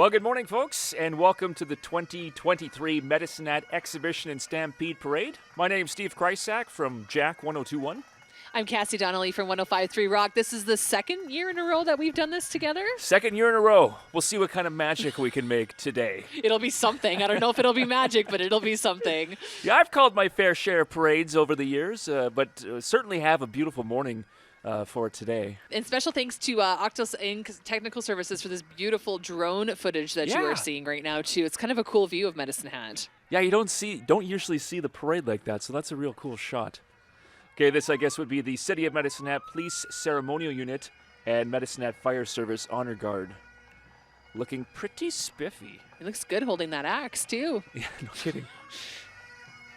Well, good morning, folks, and welcome to the 2023 Medicine Hat Exhibition and Stampede Parade. My name's Steve Krysak from Jack 1021. I'm Cassie Donnelly from 105.3 Rock. This is the second year in a row that we've done this together. Second year in a row. We'll see what kind of magic we can make today. It'll be something. I don't know if it'll be magic, but it'll be something. Yeah, I've called my fair share of parades over the years, but certainly have a beautiful morning for today. And special thanks to Octos Inc. Technical Services for this beautiful drone footage that you are seeing right now, too. It's kind of a cool view of Medicine Hat. Yeah, you don't usually see the parade like that, so that's a real cool shot. Okay, this, I guess, would be the City of Medicine Hat Police Ceremonial Unit and Medicine Hat Fire Service Honor Guard. Looking pretty spiffy. It looks good holding that axe, too. Yeah, no kidding.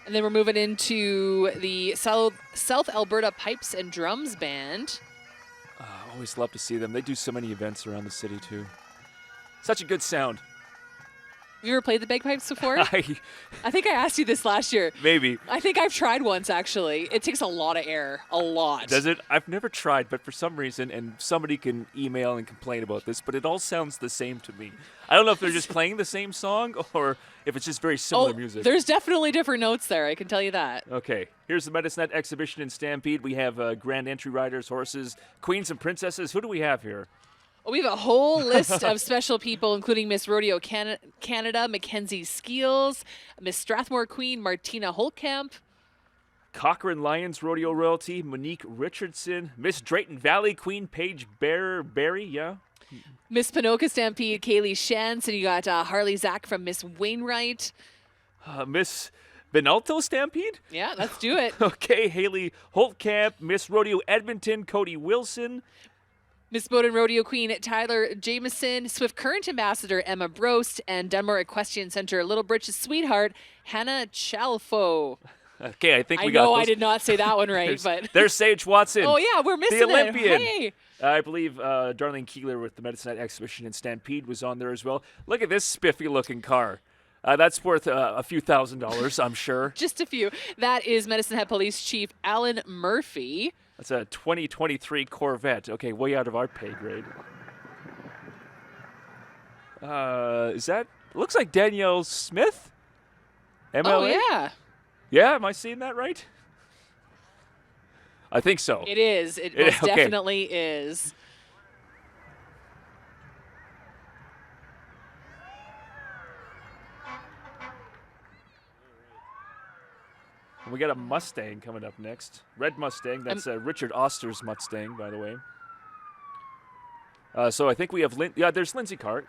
And then we're moving into the South Alberta Pipes and Drums Band. I always love to see them. They do so many events around the city, too. Such a good sound. Have you ever played the bagpipes before? I think I asked you this last year. Maybe. I think I've tried once, actually. It takes a lot of air. A lot. Does it? I've never tried, but for some reason, and somebody can email and complain about this, but it all sounds the same to me. I don't know if they're just playing the same song or if it's just very similar music. There's definitely different notes there, I can tell you that. Okay. Here's the Medicine Hat Exhibition and Stampede. We have grand entry riders, horses, queens and princesses. Who do we have here? We have a whole list of special people, including Miss Rodeo Canada, Mackenzie Skeels, Miss Strathmore Queen, Martina Holtkamp. Cochrane Lions Rodeo Royalty, Monique Richardson, Miss Drayton Valley Queen, Paige Berry, yeah. Miss Pinoca Stampede, Kaylee Shantz, and you got Harley Zach from Miss Wainwright. Miss Benalto Stampede? Yeah, let's do it. Okay, Haley Holtkamp, Miss Rodeo Edmonton, Cody Wilson. Miss Bowden Rodeo Queen Tyler Jameson, Swift Current Ambassador Emma Brost, and Dunmore Equestrian Center Little Britches Sweetheart Hannah Chalfo. Okay, I think we got those. I did not say that one right, but there's Sage Watson. Oh yeah, we're missing the Olympian. Hey. I believe Darlene Keeler with the Medicine Hat Exhibition and Stampede was on there as well. Look at this spiffy-looking car. That's worth a few $1,000s, I'm sure. Just a few. That is Medicine Hat Police Chief Alan Murphy. That's a 2023 Corvette. Okay, way out of our pay grade. Is that... Looks like Danielle Smith? MLA? Oh, yeah. Yeah, am I seeing that right? I think so. It is. It most definitely is. We got a Mustang coming up next. Red Mustang. That's Richard Oster's Mustang, by the way. So I think we have there's Lindsay Clark,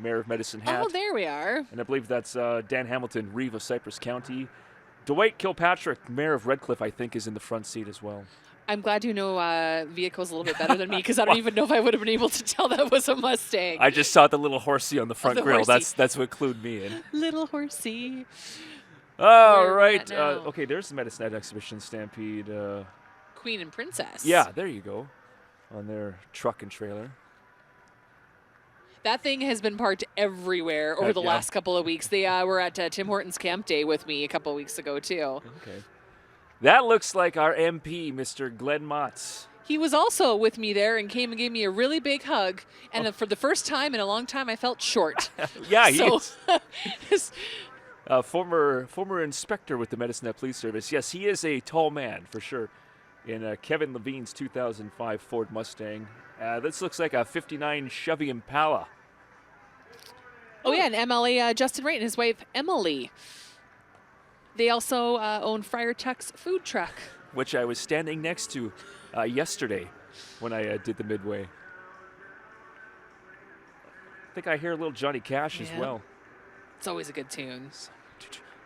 Mayor of Medicine Hat. Oh, there we are. And I believe that's Dan Hamilton, Reeve of Cypress County. Dwight Kilpatrick, Mayor of Redcliffe, I think, is in the front seat as well. I'm glad you know vehicles a little bit better than me, because I don't even know if I would have been able to tell that was a Mustang. I just saw the little horsey on the front grill. That's what clued me in. Little horsey. All right. Okay, there's the Medicine Hat Exhibition Stampede. Queen and Princess. Yeah, there you go. On their truck and trailer. That thing has been parked everywhere over the last couple of weeks. They were at Tim Hortons Camp Day with me a couple of weeks ago, too. Okay. That looks like our MP, Mr. Glenn Motz. He was also with me there and came and gave me a really big hug. And for the first time in a long time, I felt short. Yeah, he is. Former inspector with the Medicine Hat Police Service. Yes, he is a tall man, for sure. In Kevin Levine's 2005 Ford Mustang. This looks like a 59 Chevy Impala. Oh, yeah, and MLA Justin Wright and his wife, Emily. They also own Friar Tuck's food truck. Which I was standing next to yesterday when I did the Midway. I think I hear a little Johnny Cash as well. It's always a good tune.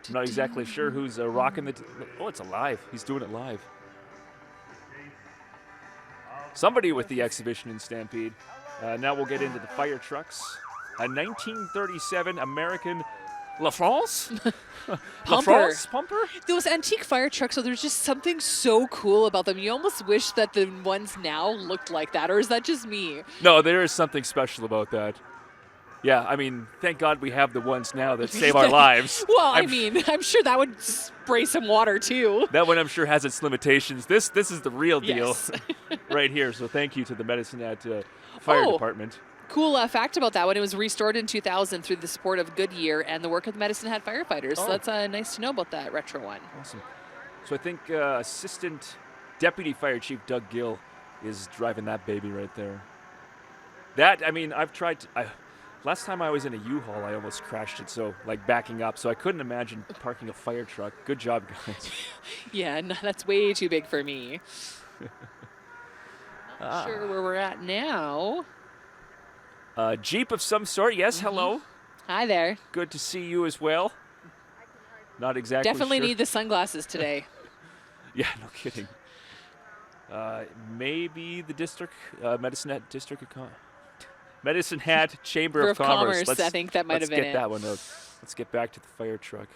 I'm not exactly sure who's rocking the... Oh, it's alive. He's doing it live. Somebody with the exhibition in Stampede. Now we'll get into the fire trucks. A 1937 American La France? Pumper. Pumper? Those antique fire trucks, so there's just something so cool about them. You almost wish that the ones now looked like that, or is that just me? No, there is something special about that. Yeah, I mean, thank God we have the ones now that save our lives. Well, I'm sure that would spray some water too. That one I'm sure has its limitations. This is the real deal yes. right here. So thank you to the Medicine Hat Fire Department. Cool fact about that one, it was restored in 2000 through the support of Goodyear and the work of the Medicine Hat firefighters. So that's nice to know about that retro one. Awesome. So I think Assistant Deputy Fire Chief Doug Gill is driving that baby right there. That, I mean, I've tried last time I was in a U-Haul, I almost crashed it, so, like, backing up. So I couldn't imagine parking a fire truck. Good job, guys. Yeah, no, that's way too big for me. Not sure where we're at now. Jeep of some sort. Yes, hello. Hi there. Good to see you as well. Not exactly Definitely sure. need the sunglasses today. Yeah, no kidding. Maybe the district, Medicine Hat District of Medicine Hat Chamber of Commerce. I think that might have been it. Let's get that one out. Let's get back to the fire truck.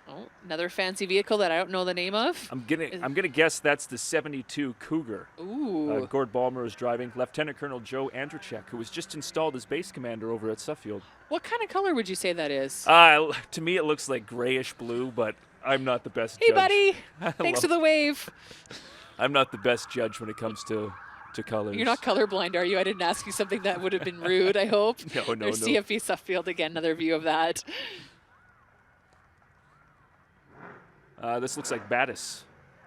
Oh, another fancy vehicle that I don't know the name of. I'm gonna guess that's the 72 Cougar. Ooh. Gord Ballmer is driving. Lieutenant Colonel Joe Andrzejczyk, who was just installed as base commander over at Suffield. What kind of color would you say that is? To me, it looks like grayish blue, but I'm not the best Hey, judge. buddy. Thanks for the wave. I'm not the best judge when it comes to colors. You're not colorblind, are you? I didn't ask you something that would have been rude, I hope. No. There's CFB Suffield again, another view of that. This looks like Battis.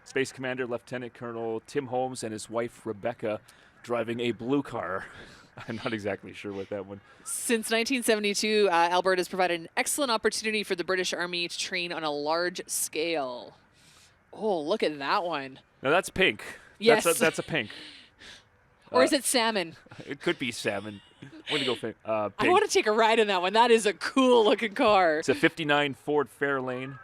Space Commander Lieutenant Colonel Tim Holmes and his wife Rebecca driving a blue car. I'm not exactly sure what that one. Since 1972, Alberta has provided an excellent opportunity for the British Army to train on a large scale. Oh, look at that one. Now that's pink. Yes. That's a pink. Or is it salmon? It could be salmon. I'm going to go pink. I want to take a ride in that one. That is a cool looking car. It's a 59 Ford Fairlane,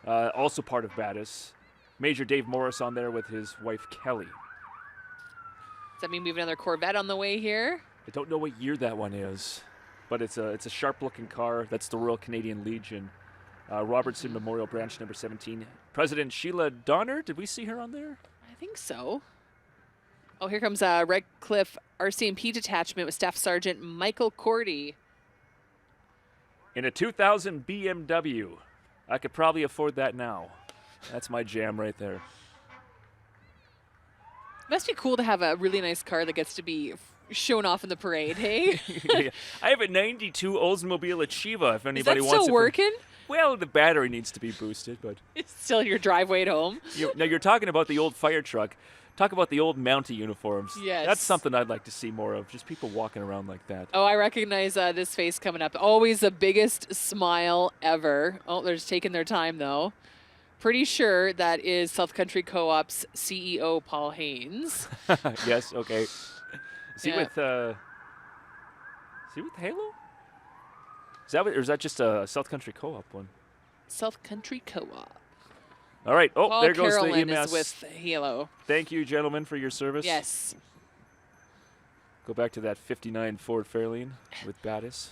also part of Battis. Major Dave Morris on there with his wife Kelly. Does that mean we have another Corvette on the way here? I don't know what year that one is, but it's a sharp-looking car. That's the Royal Canadian Legion. Robertson Memorial Branch number 17. President Sheila Donner, did we see her on there? I think so. Oh, here comes Redcliffe RCMP detachment with Staff Sergeant Michael Cordy. In a 2000 BMW. I could probably afford that now. That's my jam right there. Must be cool to have a really nice car that gets to be shown off in the parade, hey? Yeah. I have a 92 Oldsmobile Achieva if anybody Is that wants still it. working? Well, the battery needs to be boosted, but... It's still in your driveway at home? Now, you're talking about the old fire truck. Talk about the old Mountie uniforms. Yes. That's something I'd like to see more of, just people walking around like that. Oh, I recognize this face coming up. Always the biggest smile ever. Oh, they're just taking their time, though. Pretty sure that is South Country Co-op's CEO, Paul Haynes. Yes, okay. Is he Yeah. with Halo? Is that or is that just a South Country Co-op one? South Country Co-op. All right. Oh, Paul there goes Carolyn the EMS. is with Halo. Thank you, gentlemen, for your service. Yes. Go back to that 59 Ford Fairlane with Battis.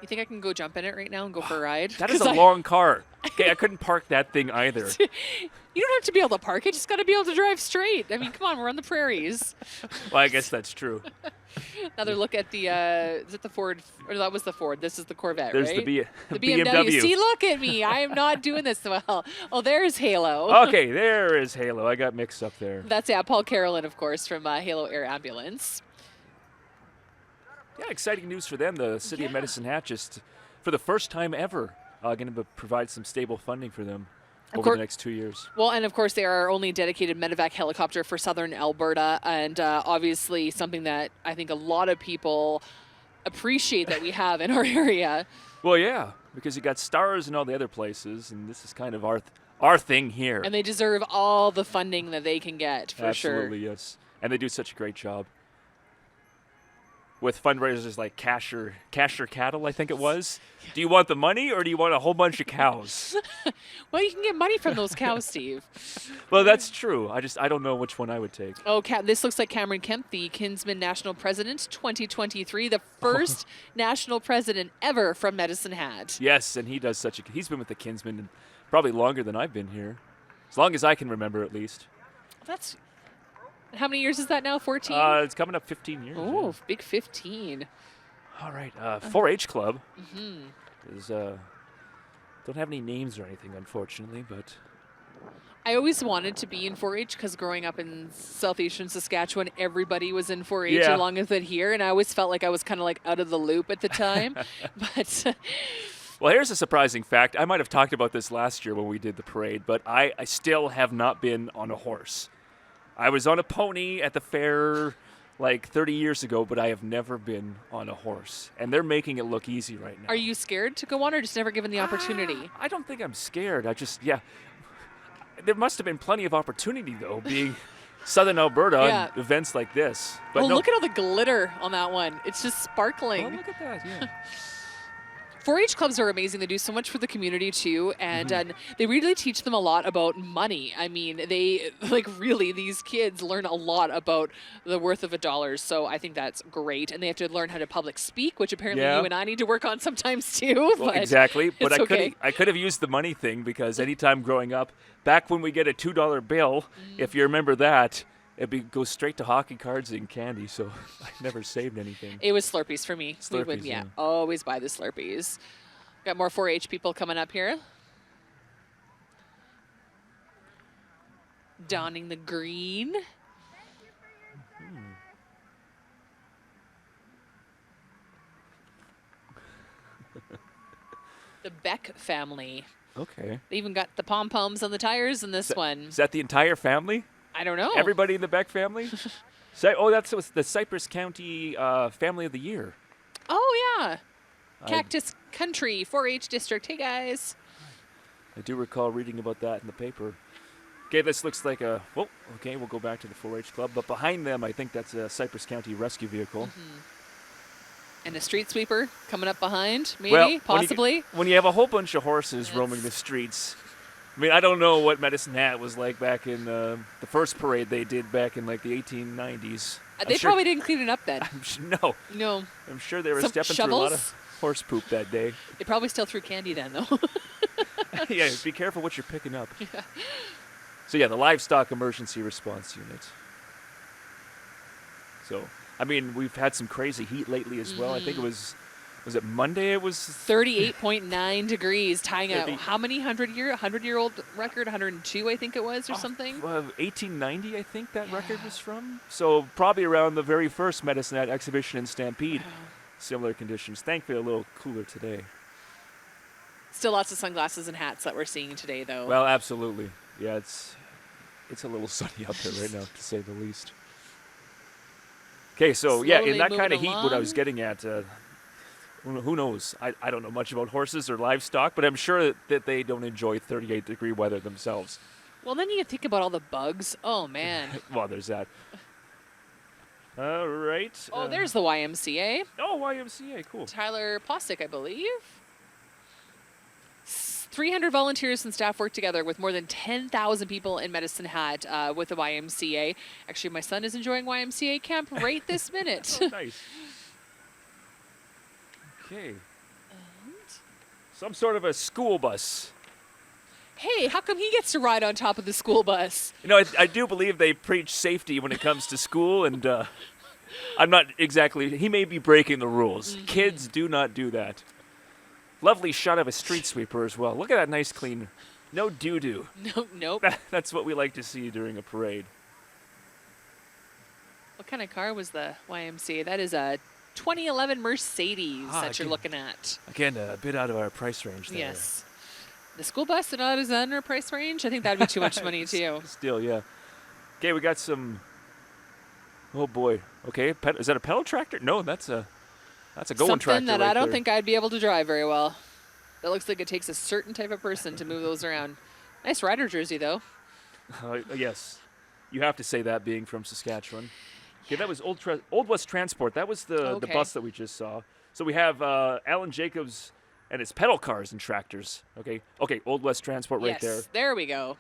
You think I can go jump in it right now and go for a ride? That is a long car. Okay, I couldn't park that thing either. You don't have to be able to park it. Just got to be able to drive straight. I mean, come on, we're on the prairies. Well, I guess that's true. Another look at the, is it the Ford? Or that was the Ford. This is the Corvette, There's right? the The BMW. See, look at me. I am not doing this well. Oh, there's Halo. Okay, there is Halo. I got mixed up there. That's, yeah, Paul Carolyn, of course, from Halo Air Ambulance. Yeah, exciting news for them. The City of Medicine Hat just, for the first time ever, going to provide some stable funding for them over the next 2 years. Well, and of course, they are our only dedicated medevac helicopter for southern Alberta, and obviously something that I think a lot of people appreciate that we have in our area. Well, yeah, because you got stars in all the other places, and this is kind of our thing here. And they deserve all the funding that they can get, for sure. Absolutely, yes. And they do such a great job. With fundraisers like Cash Your Cattle, I think it was. Do you want the money or do you want a whole bunch of cows? Well, you can get money from those cows, Steve. Well, that's true. I don't know which one I would take. Oh, this looks like Cameron Kemp, the Kinsman National President 2023, the first national president ever from Medicine Hat. Yes, and he does he's been with the Kinsman probably longer than I've been here. As long as I can remember, at least. That's... How many years is that now? 14? It's coming up 15 years. Oh, yeah. big 15. All right. 4-H Club. Is don't have any names or anything, unfortunately, but... I always wanted to be in 4-H because growing up in southeastern Saskatchewan, everybody was in 4-H Yeah. along with it here, and I always felt like I was kind of like out of the loop at the time. But Well, here's a surprising fact. I might have talked about this last year when we did the parade, but I still have not been on a horse. I was on a pony at the fair like 30 years ago, but I have never been on a horse. And they're making it look easy right now. are you scared to go on or just never given the opportunity? I don't think I'm scared. Yeah. There must have been plenty of opportunity, though, being Southern Alberta Yeah. and events like this. But Well, no, look at all the glitter on that one. It's just oh, sparkling. look at that, yeah. 4-H clubs are amazing. They do so much for the community too, and they really teach them a lot about money. I mean, they really these kids learn a lot about the worth of $1. So I think that's great, and they have to learn how to public speak, which apparently Yeah. you and I need to work on sometimes too. Well, but exactly. But it's okay. I could have used the money thing because anytime growing up, back when we get a $2 bill, if you remember that, go straight to hockey cards and candy. So I never saved anything. It was Slurpees for me. We would, Slurpees, yeah, yeah. always buy the Slurpees. Got more 4-H people coming up here. Donning the green. The Beck family. Okay. They even got the pom-poms on the tires in this one. Is that the entire family? I don't know. Everybody in the Beck family? That's the Cypress County Family of the Year. Oh, yeah. Cactus Country 4-H district. Hey, guys. I do recall reading about that in the paper. Okay, this looks like we'll go back to the 4-H club. But behind them, I think that's a Cypress County rescue vehicle. And a street sweeper coming up behind, maybe, Well, possibly. When you have a whole bunch of horses roaming the streets, I mean, I don't know what Medicine Hat was like back in the first parade they did back in like the 1890s. They probably didn't clean it up then. No, No. I'm sure they were Some stepping through a lot shovels? of horse poop that day. They probably still threw candy then, though. Yeah, be careful what you're picking up. Yeah. So yeah, the livestock emergency response unit. So, I mean, we've had some crazy heat lately as well. I think it was it Monday? It was 38.9 degrees, tying a 30. how many 100-year-old record? 102, I think it was, or something. 1890, I think that record was from. So probably around the very first Medicine Hat exhibition in Stampede. Similar conditions. Thankfully, a little cooler today. Still lots of sunglasses and hats that we're seeing today, though. Well, absolutely. Yeah, it's a little sunny out there right now, to say the least. Okay, so yeah, in Slowly that kind moving of heat, what I was along. getting at, who knows? I don't know much about horses or livestock, but I'm sure that they don't enjoy 38-degree weather themselves. Well, then you think about all the bugs. Oh, man. Well, there's that. All right. Oh, there's the YMCA. Oh, YMCA, cool. Tyler Postic, I believe. 300 volunteers and staff work together with more than 10,000 people in Medicine Hat with the YMCA. Actually, my son is enjoying YMCA camp right this minute. Oh, nice. Okay. Some sort of a school bus. Hey, how come he gets to ride on top of the school bus? You know, I do believe they preach safety when it comes to school, and I'm not exactly. He may be breaking the rules. Kids do not do that. Lovely shot of a street sweeper as well. Look at that nice clean. No doo-doo. Nope. That's what we like to see during a parade. What kind of car was the YMCA? That is a 2011 Mercedes that you're again. looking at. Again, a bit out of our price range there. Yes. The school bus that is under price range? I think that would be too much money, too. Still, yeah. Okay, we got some. Oh boy. Okay, is that a pedal tractor? No, that's a going tractor. Something that right I don't there. think I'd be able to drive very well. That looks like it takes a certain type of person to move those around. Nice rider jersey, though. Yes, you have to say that being from Saskatchewan. Okay, that was Old West Transport. That was the bus that we just saw. So we have Alan Jacobs and his pedal cars and tractors. Okay, Old West Transport right Yes, there we go.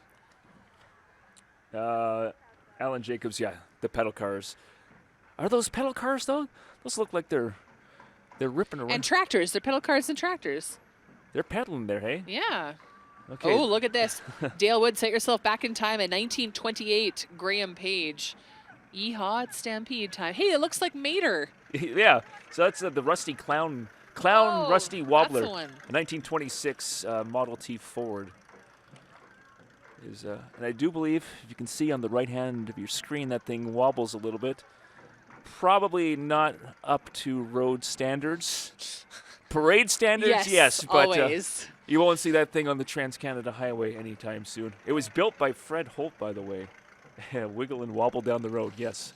there. Alan Jacobs, yeah, the pedal cars. Are those pedal cars though? Those look like they're ripping around. And tractors. They're pedal cars and tractors. They're pedaling there, hey? Yeah. Okay. Oh, look at this. Dale Wood, set yourself back in time at 1928. Graham Page. Yeehaw, it's Stampede time. Hey, it looks like Mater. Yeah, so that's the Rusty Clown Oh, Rusty that's Wobbler, the one. a 1926 Model T Ford. And I do believe, if you can see on the right hand of your screen, that thing wobbles a little bit. Probably not up to road standards. Parade standards, yes, but always. you won't see that thing on the Trans-Canada Highway anytime soon. It was built by Fred Holt, by the way. Wiggle and wobble down the road, yes.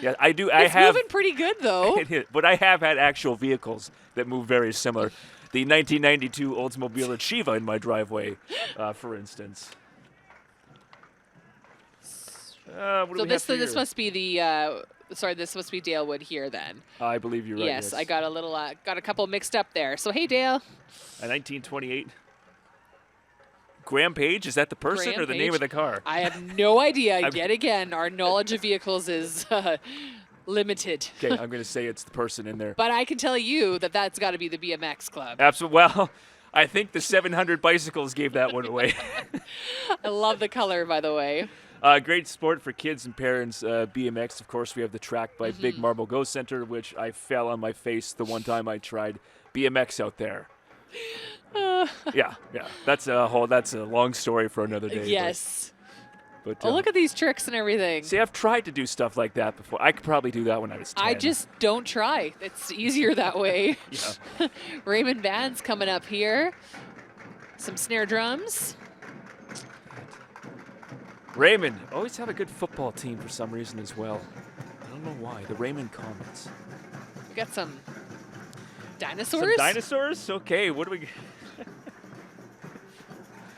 Yeah, I do. It's moving pretty good, though. But I have had actual vehicles that move very similar. The 1992 Oldsmobile Achieva in my driveway, for instance. So this must be the this must be Dalewood here then. I believe you're right. Yes, I got a couple mixed up there. So hey, Dale. A 1928 Graham Page, is that the person Graham or the Page? name of the car? I have no idea. Yet again, our knowledge of vehicles is limited. Okay, I'm going to say it's the person in there. But I can tell you that that's got to be the BMX club. Absolutely. Well, I think the 700 bicycles gave that one away. I love the color, by the way. Great sport for kids and parents. BMX, of course, we have the track by Big Marble Go Center, which I fell on my face the one time I tried BMX out there. Yeah. That's a long story for another day. Yes. But look at these tricks and everything. See, I've tried to do stuff like that before. I could probably do that when I was 10. I just don't try. It's easier that way. Yeah. Raymond Band's coming up here. Some snare drums. Raymond always have a good football team for some reason as well. I don't know why. The Raymond Comets. We got some dinosaurs. Some dinosaurs? Okay, what do we...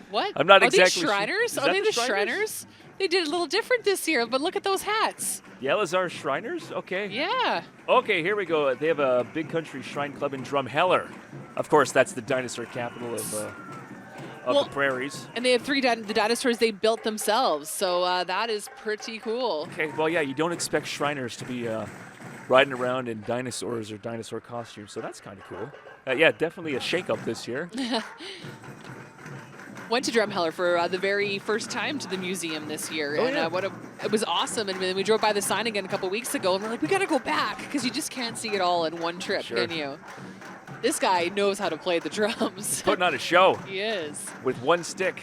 What? I'm not Are exactly these Shriners? sure. Are they the Shriners? They did a little different this year, but look at those hats. The Elazar Shriners? Okay. Yeah. Okay, here we go. They have a Big Country Shrine Club in Drumheller. Of course, that's the dinosaur capital of the prairies. And they have the dinosaurs they built themselves, so that is pretty cool. Okay, well, yeah, you don't expect Shriners to be riding around in dinosaurs or dinosaur costumes, so that's kind of cool. Yeah, definitely a shake-up this year. Went to Drumheller for the very first time to the museum this year, it was awesome. And then we drove by the sign again a couple weeks ago, and we're like, we got to go back because you just can't see it all in one trip, can you? This guy knows how to play the drums. Putting on a show. He is. With one stick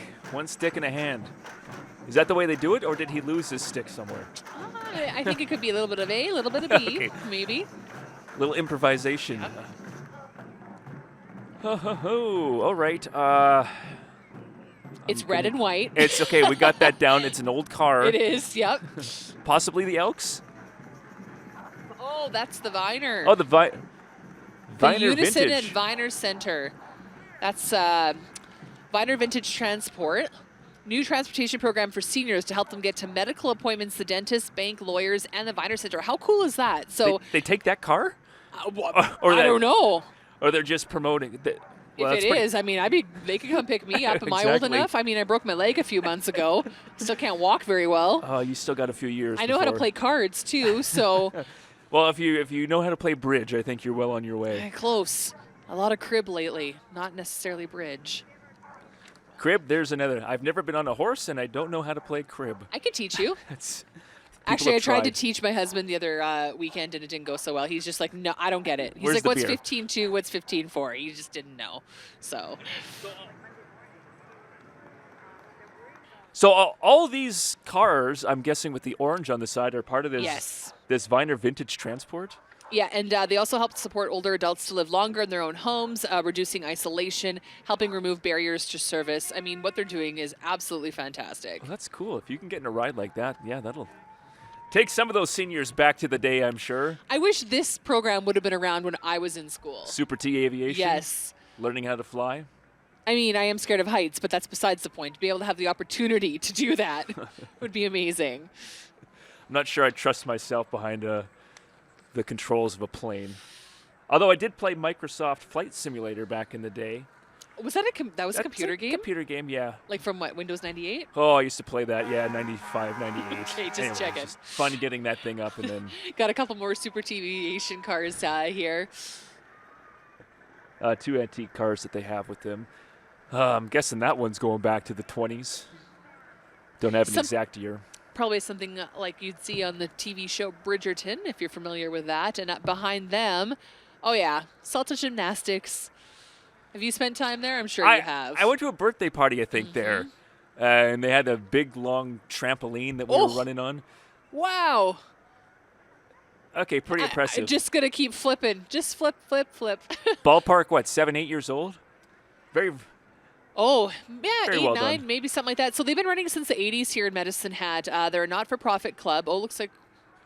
in a hand. Is that the way they do it, or did he lose his stick somewhere? I think it could be a little bit of A, a little bit of B, Okay. maybe. Little improvisation. All right. It's red and white. It's okay. We got that down. It's an old car. It is, yep. Possibly the Elks. Oh, that's the Viner. Oh, the Viner Unison Vintage. and Viner Center. That's Viner Vintage Transport. New transportation program for seniors to help them get to medical appointments, the dentist, bank, lawyers, and the Viner Center. How cool is that? So they take that car? I don't know. Or they're just promoting. If it is, I mean, they could come pick me up. Am I old Exactly. enough? I mean, I broke my leg a few months ago. Still can't walk very well. Oh, you still got a few years. I know how to play cards too, so Well, if you know how to play bridge, I think you're well on your way. close. A lot of crib lately, not necessarily bridge. Crib, there's another. I've never been on a horse, and I don't know how to play crib. I could teach you. That's Actually, I have tried to tried. teach my husband the other weekend, and it didn't go so well. He's just like, no, I don't get it. He's Where's like, the what's beer? 15-2? What's 15-4? He just didn't know. So all these cars, I'm guessing with the orange on the side, are part of this Yes. this Viner Vintage Transport. Yeah, and they also help support older adults to live longer in their own homes, reducing isolation, helping remove barriers to service. I mean, what they're doing is absolutely fantastic. Well, that's cool. If you can get in a ride like that, yeah, that'll take some of those seniors back to the day, I'm sure. I wish this program would have been around when I was in school. Super T Aviation. Yes. Learning how to fly. I mean, I am scared of heights, but that's besides the point. To be able to have the opportunity to do that would be amazing. I'm not sure I trust myself behind the controls of a plane. Although I did play Microsoft Flight Simulator back in the day. Was that a computer game? Computer game, yeah. Like from what, Windows 98? Oh, I used to play that, yeah, 95, 98. Okay, just Anyway, checking. it's just fun getting that thing up and then Got a couple more Super TV Asian cars here. two antique cars that they have with them. I'm guessing that one's going back to the 20s. Don't have an exact year. Probably something like you'd see on the TV show Bridgerton, if you're familiar with that. And behind them, oh yeah, Salta Gymnastics. Have you spent time there? I'm sure you have. I went to a birthday party, I think, there. and they had a big, long trampoline that we were running on. Wow. Okay, pretty impressive. I'm just going to keep flipping. Just flip, flip, flip. Ballpark, what, 7, 8 years old? Very. Oh, yeah, Very 8, well 9, done. maybe something like that. So they've been running since the 80s here in Medicine Hat. They're a not-for-profit club. Oh, looks like,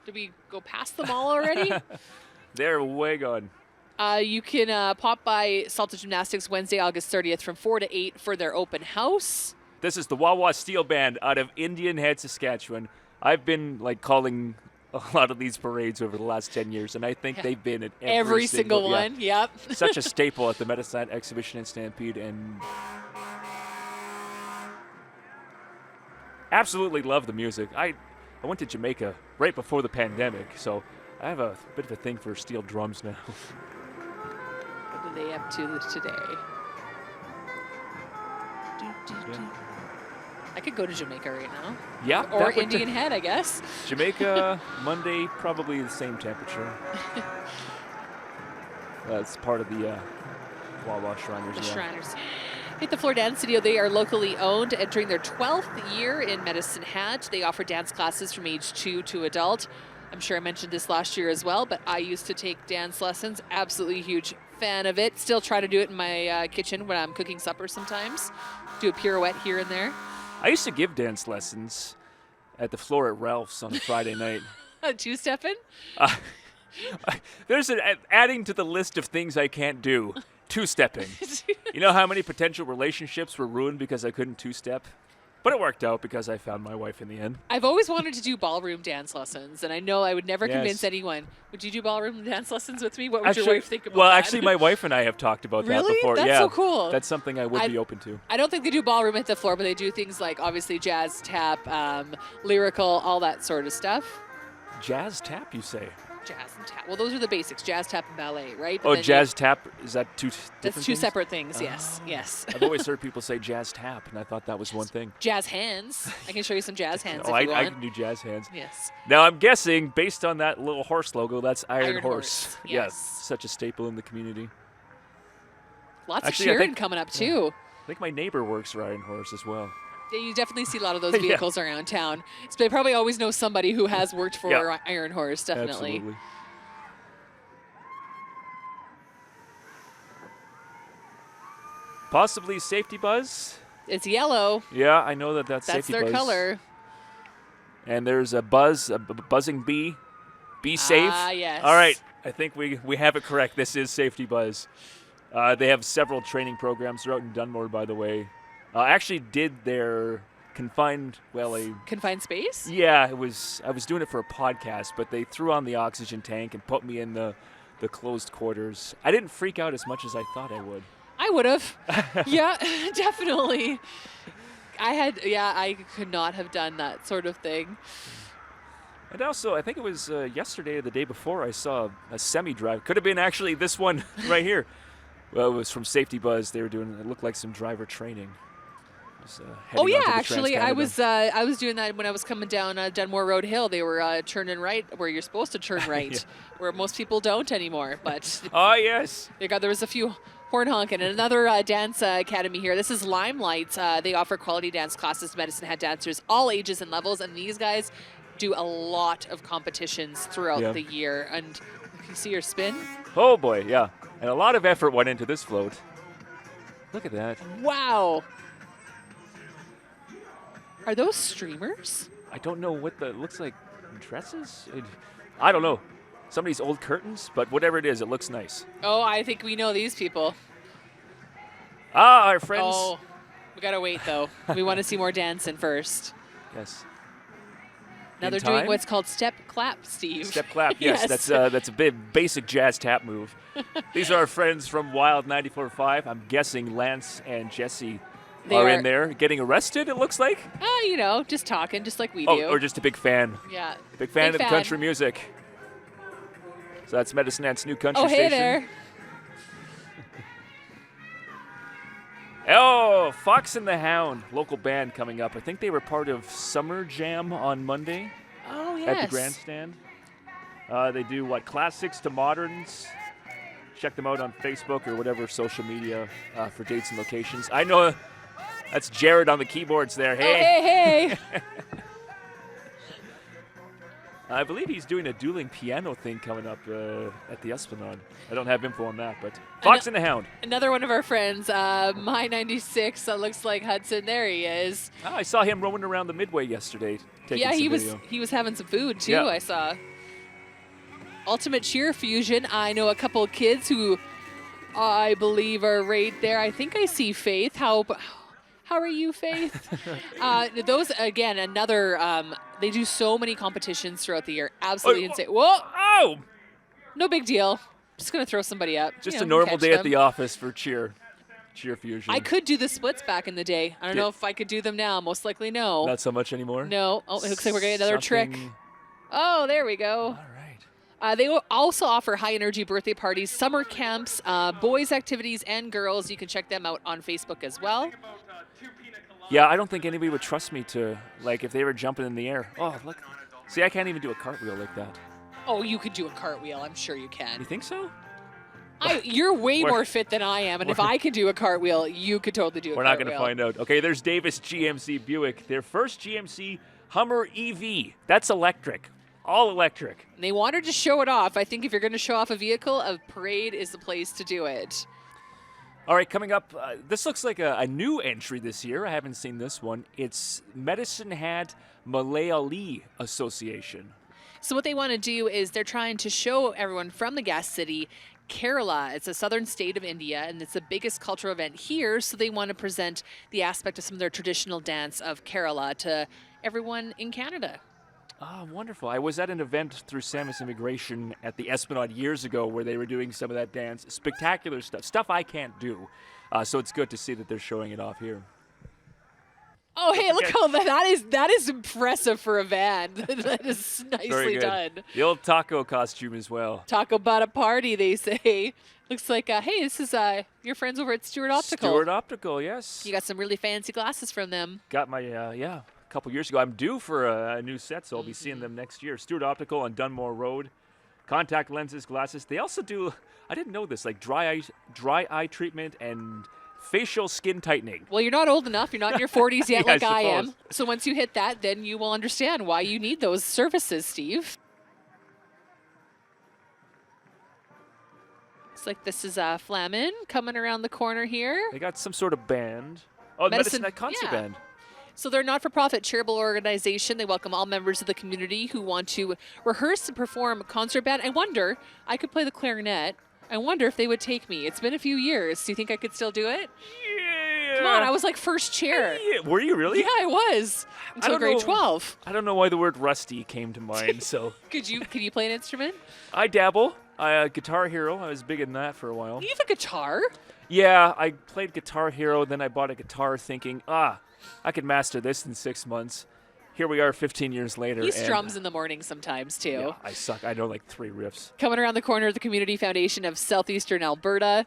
did we go past them all already? They're way gone. You can pop by Salta Gymnastics Wednesday, August 30th from 4 to 8 for their open house. This is the Wawa Steel Band out of Indian Head, Saskatchewan. I've been calling a lot of these parades over the last 10 years, and I think they've been at Every single one, yep. Such a staple at the Medicine Hat exhibition and Stampede, and absolutely love the music. I went to Jamaica right before the pandemic, so I have a bit of a thing for steel drums now. What are they up to today? I could go to Jamaica right now. Yeah. Or Indian Head, I guess. Jamaica, Monday, probably the same temperature. That's part of the Wawa Shriners. The Shriners. Hit the Floor Dance Studio. They are locally owned, entering their 12th year in Medicine Hat. They offer dance classes from age 2 to adult. I'm sure I mentioned this last year as well, but I used to take dance lessons. Absolutely huge fan of it. Still try to do it in my kitchen when I'm cooking supper sometimes. Do a pirouette here and there. I used to give dance lessons at the floor at Ralph's on a Friday night. Two-stepping? There's adding to the list of things I can't do. Two-stepping. You know how many potential relationships were ruined because I couldn't two-step? But it worked out because I found my wife in the end. I've always wanted to do ballroom dance lessons, and I know I would never convince Yes. anyone. Would you do ballroom dance lessons with me? What would your wife think about well, that? actually, my wife and I have talked about that Really? before. That's yeah, so cool. That's something I would be open to. I don't think they do ballroom at the floor, but they do things like, obviously, jazz, tap, lyrical, all that sort of stuff. Jazz tap, you say? Jazz and tap. Well, those are the basics, jazz, tap, and ballet, right? But Oh, then jazz tap, is that two different That's two things? separate things, yes, yes. I've always heard people say jazz tap, and I thought that was one thing. Jazz hands. I can show you some jazz hands if I you want. can do jazz hands. Yes. Now, I'm guessing, based on that little horse logo, that's Iron Iron Horse. Horse, Yes, yes. such a staple in the community. Lots Actually, I of cheering think- coming up, too. I think my neighbor works for Iron Horse as well. Yeah, you definitely see a lot of those Yeah. vehicles around town. So they probably always know somebody who has worked for Yeah. Iron Horse, definitely. Absolutely. Possibly Safety Buzz. It's yellow. Yeah, I know that's That's Safety their Buzz. color. And there's a buzz, a buzzing bee. Be safe. Ah, yes. All right, I think we have it correct. This is Safety Buzz. They have several training programs. They're out in Dunmore, by the way. Actually did their confined, Confined space? yeah, I was doing it for a podcast, but they threw on the oxygen tank and put me in the closed quarters. I didn't freak out as much as I thought I would. I would have. Yeah, definitely. I could not have done that sort of thing. And also, I think it was yesterday or the day before, I saw a semi-drive. Could have been actually this one right here. Well, it was from Safety Buzz. They were doing, it looked like some driver training. Was, Oh heading yeah, onto the actually, Trans-Canada. I was doing that when I was coming down Dunmore Road Hill. They were turning right where you're supposed to turn right, Yeah. where most people don't anymore. But Oh, yes. there was a few horn honking. And another dance academy here. This is Limelight. They offer quality dance classes to Medicine Hat dancers, all ages and levels. And these guys do a lot of competitions throughout the year. And you see her spin? Oh, boy, yeah. And a lot of effort went into this float. Look at that. Wow. Are those streamers? I don't know what it looks like. Dresses? I don't know. Some of these old curtains, but whatever it is, it looks nice. Oh, I think we know these people. Ah, our friends. Oh, we gotta wait though. We want to see more dancing first. Yes. Now In they're doing time? what's called step clap, Steve. Step clap, yes. Yes. That's a big basic jazz tap move. These are our friends from Wild 94.5. I'm guessing Lance and Jesse are in there getting arrested, it looks like. Just talking, just like we Oh, do. or just a big fan. Yeah. Big fan Big of fan. country music. So that's Medicine Hat's new country Oh, hey station. there. Oh, Fox and the Hound, local band coming up. I think they were part of Summer Jam on Monday Oh, yes. at the grandstand. They do classics to moderns. Check them out on Facebook or whatever social media for dates and locations. I know That's Jared on the keyboards there. Oh, hey. I believe he's doing a dueling piano thing coming up at the Esplanade. I don't have info on that, but Fox and the Hound. Another one of our friends, My 96, that looks like Hudson. There he is. Oh, I saw him roaming around the Midway yesterday taking Yeah, some video. he was having some food too, Yeah. I saw. Ultimate Cheer Fusion. I know a couple of kids who I believe are right there. I think I see Faith. How are you, Faith? Those, again, another, they do so many competitions throughout the year. Absolutely insane. Whoa! Oh! No big deal. Just going to throw somebody up. Just You a know, normal catch day at them. the office for Cheer Fusion. I could do the splits back in the day. I don't know if I could do them now. Most likely no. Not so much anymore? No. Oh, it looks like we're getting another trick. Something- Oh, there we go. All right. They will also offer high-energy birthday parties, summer camps, boys' activities, and girls. You can check them out on Facebook as well. Yeah, I don't think anybody would trust me to, like, if they were jumping in the air. Oh, look. See, I can't even do a cartwheel like that. Oh, you could do a cartwheel. I'm sure you You can. think so? You're way We're- more fit than I am, and if I can do a cartwheel, you could totally do a We're not cartwheel. going to find out. Okay, there's Davis GMC Buick. Their first GMC Hummer EV. That's electric. All electric. And they wanted to show it off. I think if you're going to show off a vehicle, a parade is the place to do it. All right, coming up, this looks like a new entry this year. I haven't seen this one. It's Medicine Hat Malayali Association. So what they want to do is they're trying to show everyone from the gas city Kerala. It's a southern state of India, and it's the biggest cultural event here. So they want to present the aspect of some of their traditional dance of Kerala to everyone in Canada. Ah, wonderful. I was at an event through Samus Immigration at the Esplanade years ago where they were doing some of that dance. Spectacular stuff I can't do. So it's good to see that they're showing it off here. Oh, hey, look how that is impressive for a van. That is Very nicely good. done. The old taco costume as well. Talk about a party, they say. Looks like, hey, this is your friends over at Stewart Optical. Stewart Optical, yes. You got some really fancy glasses from them. Got my, a couple years ago. I'm due for a new set, so I'll be seeing them next year. Stewart Optical on Dunmore Road. Contact lenses, glasses. They also do, I didn't know this, like dry eye treatment and facial skin tightening. Well, you're not old enough. You're not in your 40s yet Yeah, like I am. suppose. So once you hit that, then you will understand why you need those services, Steve. Looks like this is Flamin coming around the corner here. They got some sort of band. Oh, Medicine Hat Concert yeah. Band. So they're a not-for-profit charitable organization. They welcome all members of the community who want to rehearse and perform concert band. I wonder, I could play the clarinet. I wonder if they would take me. It's been a few years. Do you think I could still do it? Yeah. Come on, I was like first chair. Yeah, were you really? Yeah, I was. Until don't grade know. 12. I don't know why the word rusty came to mind, so. Could you play an instrument? I dabble. Guitar Hero. I was big in that for a while. You have a guitar? Yeah, I played Guitar Hero, then I bought a guitar thinking, I could master this in 6 months. Here we are 15 years later. He and, strums in the morning sometimes, too. Yeah, I suck. I know like 3 riffs. Coming around the corner, the Community Foundation of Southeastern Alberta.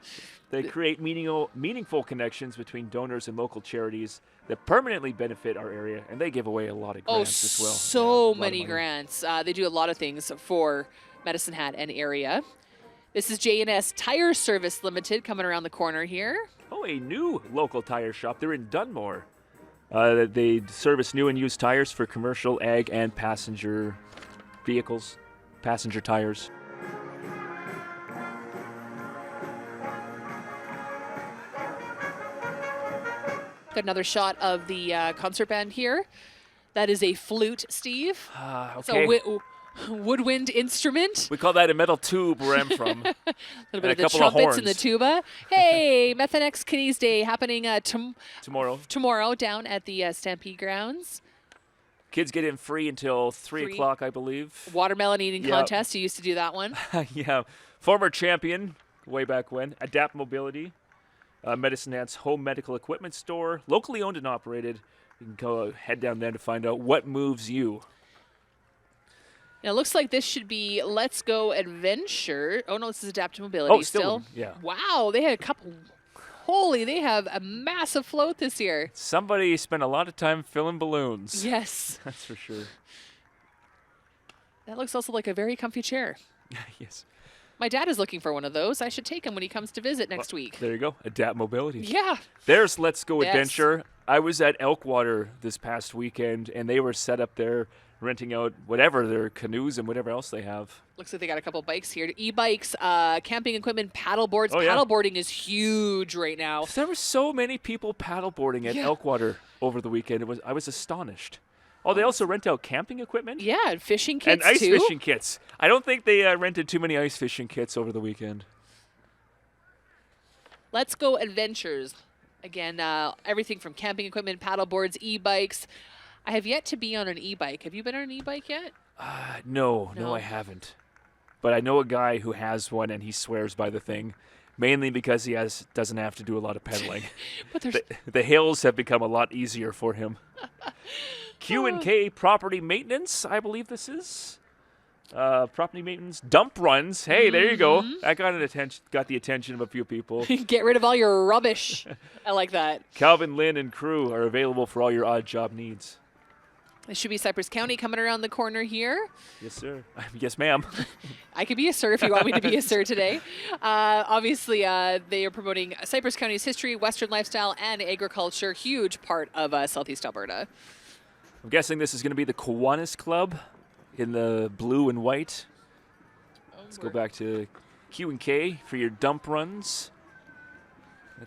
They create meaningful connections between donors and local charities that permanently benefit our area, and they give away a lot of grants as well. So Yeah, a lot of many money. grants. They do a lot of things for Medicine Hat and area. This is J&S Tire Service Limited coming around the corner here. Oh, a new local tire shop. They're in Dunmore. They service new and used tires for commercial, ag, and passenger vehicles, passenger tires. Got another shot of the concert band here. That is a flute, Steve. Okay. So woodwind instrument. We call that a metal tube where I'm from. A little bit a of the couple of trumpets and the horns. tuba. Hey, Methanex Kiddies Day happening Tomorrow. tomorrow down at the Stampede grounds. Kids get in free until 3 o'clock, I believe. Watermelon eating Yep. contest. You used to do that one. Yeah. Former champion, way back when. Adapt Mobility. Medicine Hat's home medical equipment store. Locally owned and operated. You can go head down there to find out what moves you. Now, it looks like this should be Let's Go Adventure. Oh, no, this is Adaptive Mobility Oh, still, yeah. Wow, they had a couple. Holy, they have a massive float this year. Somebody spent a lot of time filling balloons. Yes. That's for sure. That looks also like a very comfy chair. Yes. My dad is looking for one of those. I should take him when he comes to visit next week. There you go. Adapt Mobility. Yeah. There's Let's Go Yes. Adventure. I was at Elkwater this past weekend, and they were set up there renting out whatever, their canoes and whatever else they have. Looks like they got a couple bikes here. E-bikes, camping equipment, paddle boards. Oh, yeah. Paddleboarding is huge right now. There were so many people paddleboarding at Yeah. Elkwater over the weekend. I was astonished. Oh, they also rent out camping equipment? Yeah, and fishing kits and ice too. fishing kits. I don't think they rented too many ice fishing kits over the weekend. Let's Go Adventures. Again, everything from camping equipment, paddle boards, e-bikes. I have yet to be on an e-bike. Have you been on an e-bike yet? No, No. I haven't. But I know a guy who has one, and he swears by the thing, mainly because he doesn't have to do a lot of pedaling. But there's The hills have become a lot easier for him. Q&K Property Maintenance, I believe this is. Property maintenance, dump runs. Hey, there you go. That got the attention of a few people. get rid of all your rubbish. I like that. Calvin, Lynn, and crew are available for all your odd job needs. It should be Cypress County coming around the corner here. Yes, sir. Yes, ma'am. I could be a sir if you want me to be a sir today. Obviously, they are promoting Cypress County's history, Western lifestyle, and agriculture. Huge part of Southeast Alberta. I'm guessing this is going to be the Kiwanis Club in the blue and white. Let's go back to Q&K for your dump runs.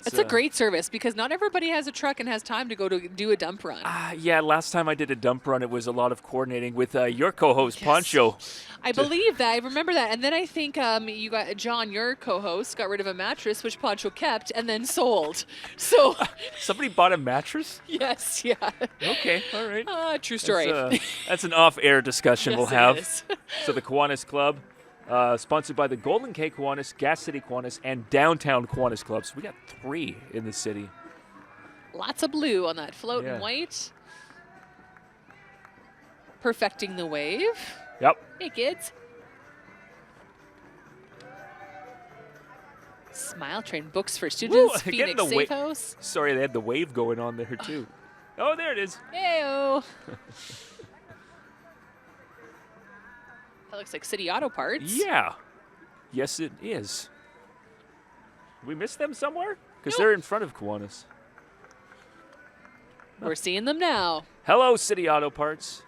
It's a great service because not everybody has a truck and has time to go to do a dump run. Yeah, last time I did a dump run, it was a lot of coordinating with your co-host, Yes. Poncho. I believe that. I remember that. And then I think you got John, your co-host, got rid of a mattress, which Poncho kept and then sold. So, Somebody bought a mattress? yes, yeah. Okay, all right. True story. That's an off-air discussion Yes, we'll it have. is. So the Kiwanis Club, sponsored by the Golden K Kiwanis, Gas City Kiwanis, and Downtown Kiwanis Clubs. We got 3 in the city. Lots of blue on that float Yeah. and white. Perfecting the wave. Yep. Hey, kids. Smile Train books for students. getting Phoenix the Safe House. Sorry, they had the wave going on there too. Oh, there it is. Heyo. That looks like City Auto Parts. Yeah. Yes, it is. Did we miss them somewhere? Because Nope. they're in front of Kiwanis. We're seeing them now. Hello, City Auto Parts.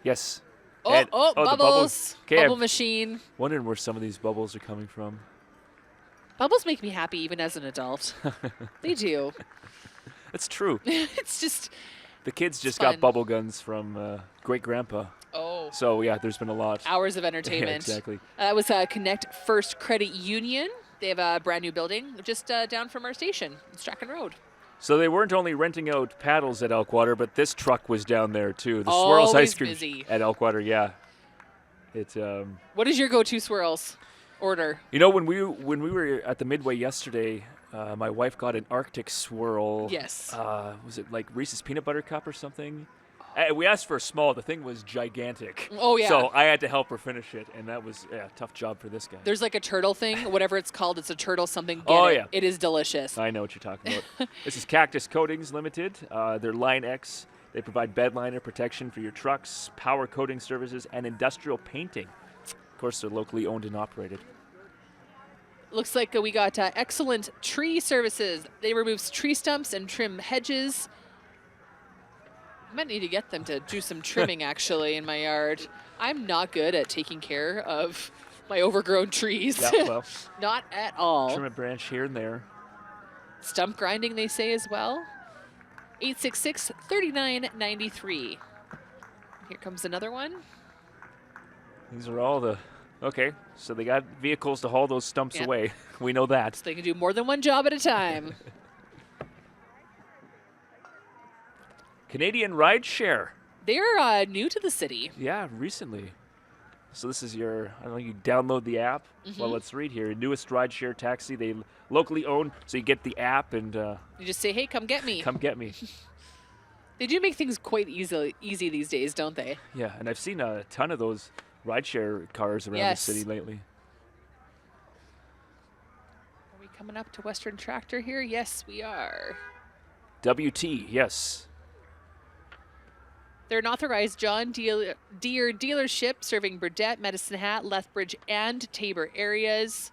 Yes. Oh, And- oh, the bubbles. Okay, Bubble I'm machine. wondering where some of these bubbles are coming from. Bubbles make me happy even as an adult. They do. That's true. It's just, The kids just fun. got bubble guns from Great Grandpa. oh, So, yeah, there's been a lot. hours of Yeah, entertainment. exactly. That was Connect First Credit Union. They have a brand new building just down from our station, Strachan Road. So they weren't only renting out paddles at Elkwater, but this truck was down there too. The Swirls Always Ice Cream busy. at Elkwater, yeah. It What is your go-to swirls order? you know when we were at the Midway yesterday, my wife got an Arctic swirl. Yes. Was it like Reese's peanut butter cup or something? We asked for a small. The thing was gigantic. Oh, yeah. So I had to help her finish it, and that was a tough job for this guy. There's like a turtle thing, whatever it's called. It's a turtle something. Get Oh, it. yeah. It is delicious. I know what you're talking about. This is Cactus Coatings Limited. They're Line X. They provide bed liner protection for your trucks, power coating services, and industrial painting. Of course, they're locally owned and operated. Looks like we got excellent tree services. They remove tree stumps and trim hedges. I might need to get them to do some trimming actually in my yard. I'm not good at taking care of my overgrown trees. Yeah, well, Not at all. trim a branch here and there. Stump grinding, they say as well. 866-3993. Here comes another one. These are all the... Okay, so they got vehicles to haul those stumps Yep. away. We know that. So they can do more than one job at a time. Canadian Rideshare. They're new to the city. Yeah, recently. So this is your, I don't know, you download the app. Well, let's read here. Newest rideshare taxi. They locally own, so you get the app and You just say, hey, come get me. come get me. They do make things quite easy these days, don't they? Yeah, and I've seen a ton of those rideshare cars around Yes. the city lately. Are we coming up to Western Tractor here? Yes, we are. WT, yes. They're an authorized John Deere dealership serving Burdett, Medicine Hat, Lethbridge, and Tabor areas.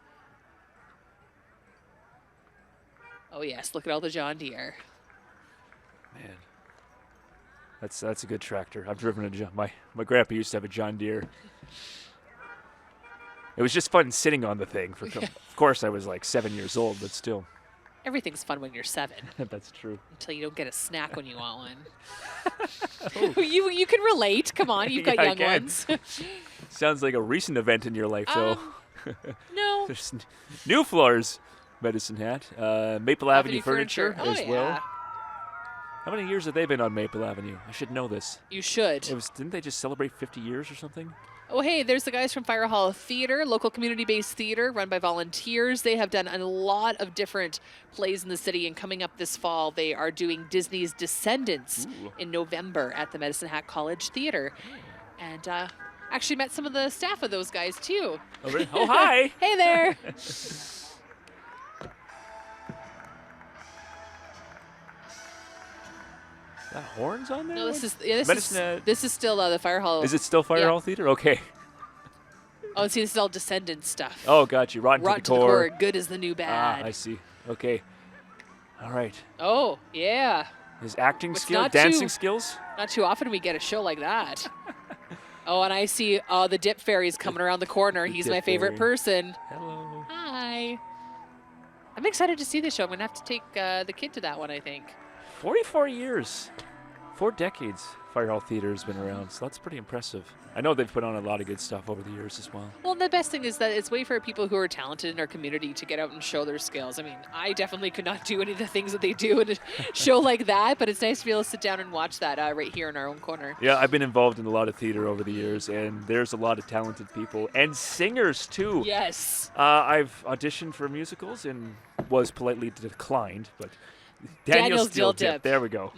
Oh yes, look at all the John Deere. Man, that's a good tractor. I've driven a my grandpa used to have a John Deere. It was just fun sitting on the thing. Of course, I was like 7 years old, but still. Everything's fun when you're 7. That's true. Until you don't get a snack when you want one. You can relate. Come on, you've got young ones. Sounds like a recent event in your life, though. No. There's new floors, Medicine Hat. Maple Avenue Furniture as well. How many years have they been on Maple Avenue? I should know this. You should. Didn't they just celebrate 50 years or something? Oh, hey, there's the guys from Fire Hall Theatre, local community-based theater run by volunteers. They have done a lot of different plays in the city, and coming up this fall, they are doing Disney's Descendants in November at the Medicine Hat College Theatre. And actually met some of the staff of those guys, too. Oh, really? Oh, hi! Hey there! That horns on there? No, this is still the Fire Hall. Is it still Fire Hall Theater? Okay. Oh, see, this is all Descendant stuff. Oh, got you. Rotten to the core. Good is the new bad. Ah, I see. Okay. All right. Oh, yeah. His acting skills, dancing skills? Not too often we get a show like that. Oh, and I see the Dip Fairy's coming around the corner. He's my favorite person. Hello. Hi. I'm excited to see this show. I'm going to have to take the kid to that one, I think. 44 years. 4 decades Fire Hall Theater has been around, so that's pretty impressive. I know they've put on a lot of good stuff over the years as well. Well, the best thing is that it's a way for people who are talented in our community to get out and show their skills. I mean, I definitely could not do any of the things that they do in a show like that, but it's nice to be able to sit down and watch that right here in our own corner. Yeah, I've been involved in a lot of theater over the years, and there's a lot of talented people and singers too. Yes. I've auditioned for musicals and was politely declined, but Daniel's Dill Dip. There we go.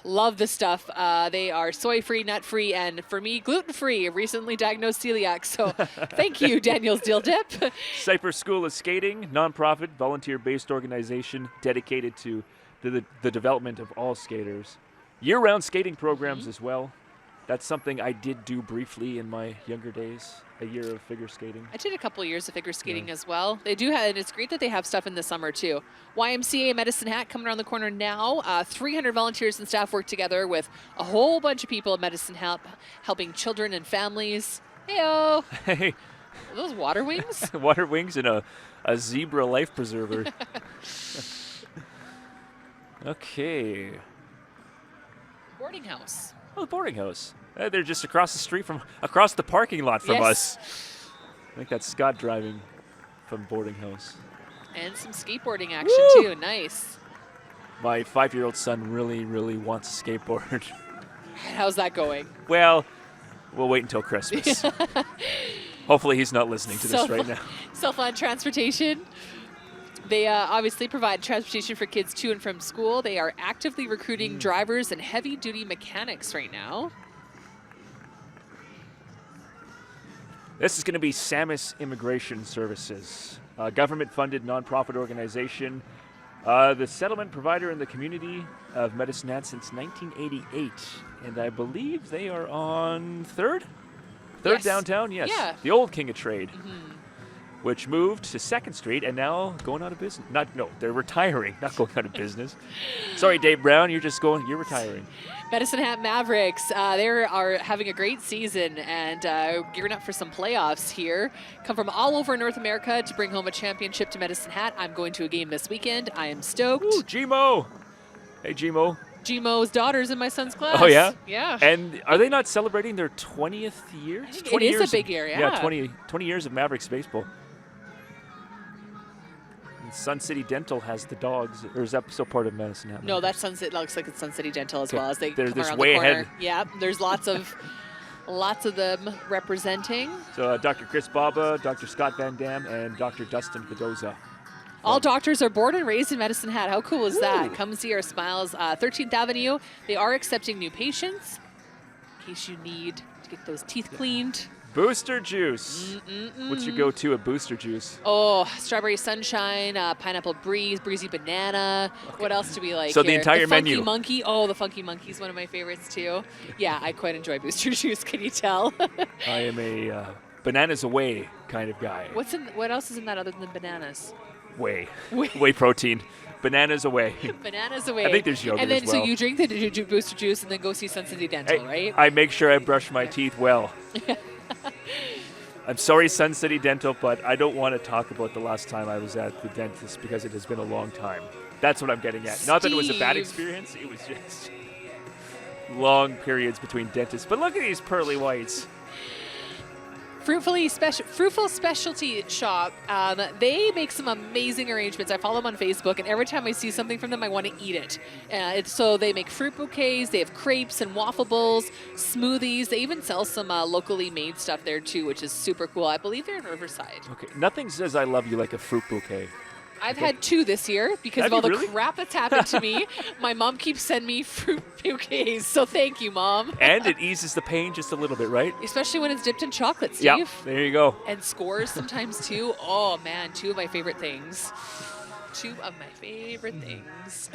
Love the stuff. They are soy-free, nut-free, and for me, gluten-free. Recently diagnosed celiac. So thank you, Daniel's Dill Dip. Cypress School of Skating, nonprofit, volunteer-based organization dedicated to the development of all skaters. Year-round skating programs as well. That's something I did do briefly in my younger days, a year of figure skating. I did a couple of years of figure skating as well. They do have, and it's great that they have stuff in the summer too. YMCA Medicine Hat coming around the corner now. 300 volunteers and staff work together with a whole bunch of people at Medicine Hat helping children and families. Heyo! Hey. Are those water wings? Water wings and a zebra life preserver. Okay. Boarding house. Oh, the boarding house. They're just across the parking lot from us. I think that's Scott driving from boarding house. And some skateboarding action too. Nice. My 5-year-old son really, really wants a skateboard. How's that going? Well, we'll wait until Christmas. Hopefully he's not listening to this right now. Self-led transportation. They obviously provide transportation for kids to and from school. They are actively recruiting drivers and heavy-duty mechanics right now. This is going to be Samus Immigration Services, a government-funded nonprofit organization, the settlement provider in the community of Medicine Hat since 1988. And I believe they are on 3rd? 3rd downtown? Yes. Yeah. The old King of Trade. Which moved to 2nd Street and now going out of business. They're retiring, not going out of business. Sorry, Dave Brown, you're retiring. Medicine Hat Mavericks, they are having a great season and gearing up for some playoffs here. Come from all over North America to bring home a championship to Medicine Hat. I'm going to a game this weekend. I am stoked. Ooh, Gmo. Hey, Gmo. Gmo's daughter's in my son's class. Oh, yeah? Yeah. And are they not celebrating their 20th year? I think it is a big year, yeah. Yeah, 20 years of Mavericks baseball. Sun City Dental has the dogs, or is that still part of Medicine Hat? No, that's Sunset. Looks like it's Sun City Dental as well as they come around way the corner. Ahead. Yeah, there's lots of them representing. So Dr. Chris Baba, Dr. Scott Van Dam, and Dr. Dustin Pedoza. All doctors are born and raised in Medicine Hat. How cool is that? Come see our smiles. 13th Avenue. They are accepting new patients in case you need to get those teeth cleaned. Booster Juice. What's your go-to at Booster Juice? Oh, strawberry sunshine, pineapple breeze, breezy banana. Okay. What else do we like So here? the entire Funky menu. monkey. Oh, the funky monkey is one of my favorites too. Yeah, I quite enjoy Booster Juice. Can you tell? I am a bananas away kind of guy. What else is in that other than bananas? Whey protein. Bananas away. Bananas away. I think there's yogurt And then as well. so you drink the Booster Juice and then go see Sun City Dental, Hey, right? I make sure I brush my teeth well. I'm sorry, Sun City Dental, but I don't want to talk about the last time I was at the dentist because it has been a long time. That's what I'm getting at. Not that it was a bad Steve. experience. It was just long periods between dentists. But look at these pearly whites. Fruitful Specialty Shop. They make some amazing arrangements. I follow them on Facebook, and every time I see something from them, I want to eat it. So they make fruit bouquets. They have crepes and waffle bowls, smoothies. They even sell some locally made stuff there too, which is super cool. I believe they're in Riverside. Okay, nothing says I love you like a fruit bouquet. I've had 2 this year because Have of all you the really? crap that's happened to me. My mom keeps sending me fruit bouquets, so thank you, Mom. And it eases the pain just a little bit, right? Especially when it's dipped in chocolate, Steve. Yeah, there you go. And scores sometimes too. Oh man, 2 of my favorite things. 2 of my favorite things.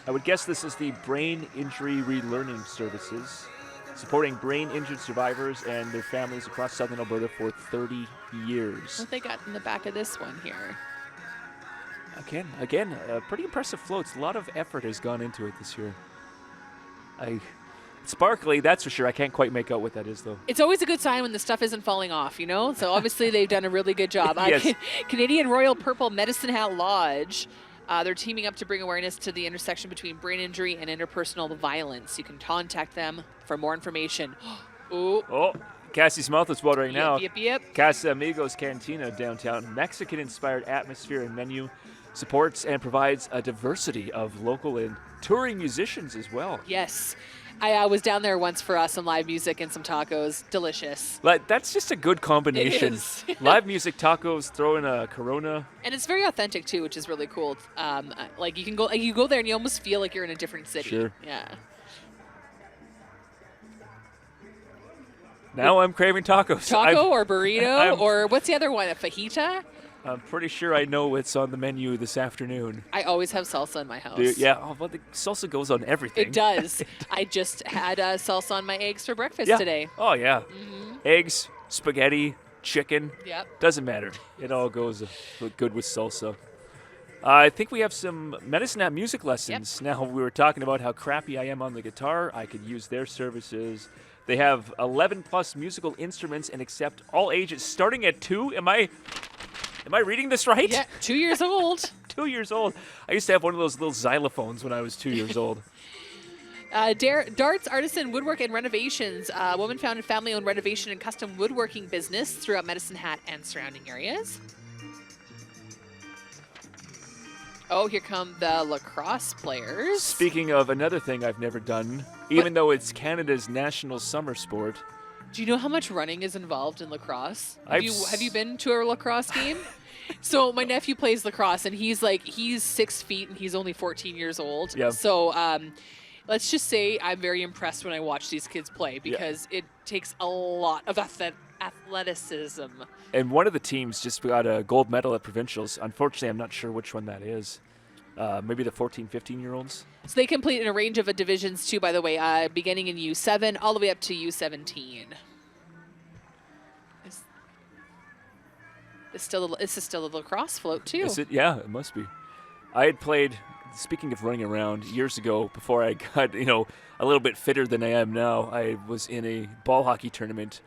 I would guess this is the Brain Injury Relearning Services, supporting brain-injured survivors and their families across southern Alberta for 30 years. What they got in the back of this one here? Again, pretty impressive floats. A lot of effort has gone into it this year. Sparkly, that's for sure. I can't quite make out what that is, though. It's always a good sign when the stuff isn't falling off, you know? So obviously they've done a really good job. Yes. Canadian Royal Purple Medicine Hat Lodge. They're teaming up to bring awareness to the intersection between brain injury and interpersonal violence. You can contact them for more information. Ooh. Oh, Cassie's mouth is watering now. Yep. Casa Amigos Cantina downtown. Mexican-inspired atmosphere and menu supports and provides a diversity of local and touring musicians as well. Yes. I was down there once for some live music and some tacos. Delicious. Like, that's just a good combination. It is. Live music, tacos, throw in a Corona. And it's very authentic too, which is really cool. Like you go there and you almost feel like you're in a different city. Sure. Yeah. Now I'm craving tacos. Taco or burrito or what's the other one? A fajita? I'm pretty sure I know what's on the menu this afternoon. I always have salsa in my house. Yeah, well, the salsa goes on everything. It does. I just had salsa on my eggs for breakfast Yeah. today. Oh, yeah. Mm-hmm. Eggs, spaghetti, chicken. Yep. Doesn't matter. It all goes good with salsa. I think we have some Medicine Hat music lessons. Yep. Now, we were talking about how crappy I am on the guitar. I could use their services. They have 11-plus musical instruments and accept all ages, starting at 2. Am I reading this right? Yeah, 2 years old. 2 years old. I used to have one of those little xylophones when I was 2 years old. Darts, Artisan, Woodwork, and Renovations. Woman-founded family-owned renovation and custom woodworking business throughout Medicine Hat and surrounding areas. Oh, here come the lacrosse players. Speaking of another thing I've never done, even though it's Canada's national summer sport. Do you know how much running is involved in lacrosse? I've Have you been to a lacrosse game? So my nephew plays lacrosse, and he's 6 feet, and he's only 14 years old. Yeah. So let's just say I'm very impressed when I watch these kids play because it takes a lot of athleticism. And one of the teams just got a gold medal at provincials. Unfortunately, I'm not sure which one that is. Maybe the 14, 15-year-olds. So they compete in a range of divisions too, by the way, beginning in U7 all the way up to U17. This is still a lacrosse float too. Is it? Yeah, it must be. I had played, speaking of running around, years ago before I got, a little bit fitter than I am now. I was in a ball hockey tournament,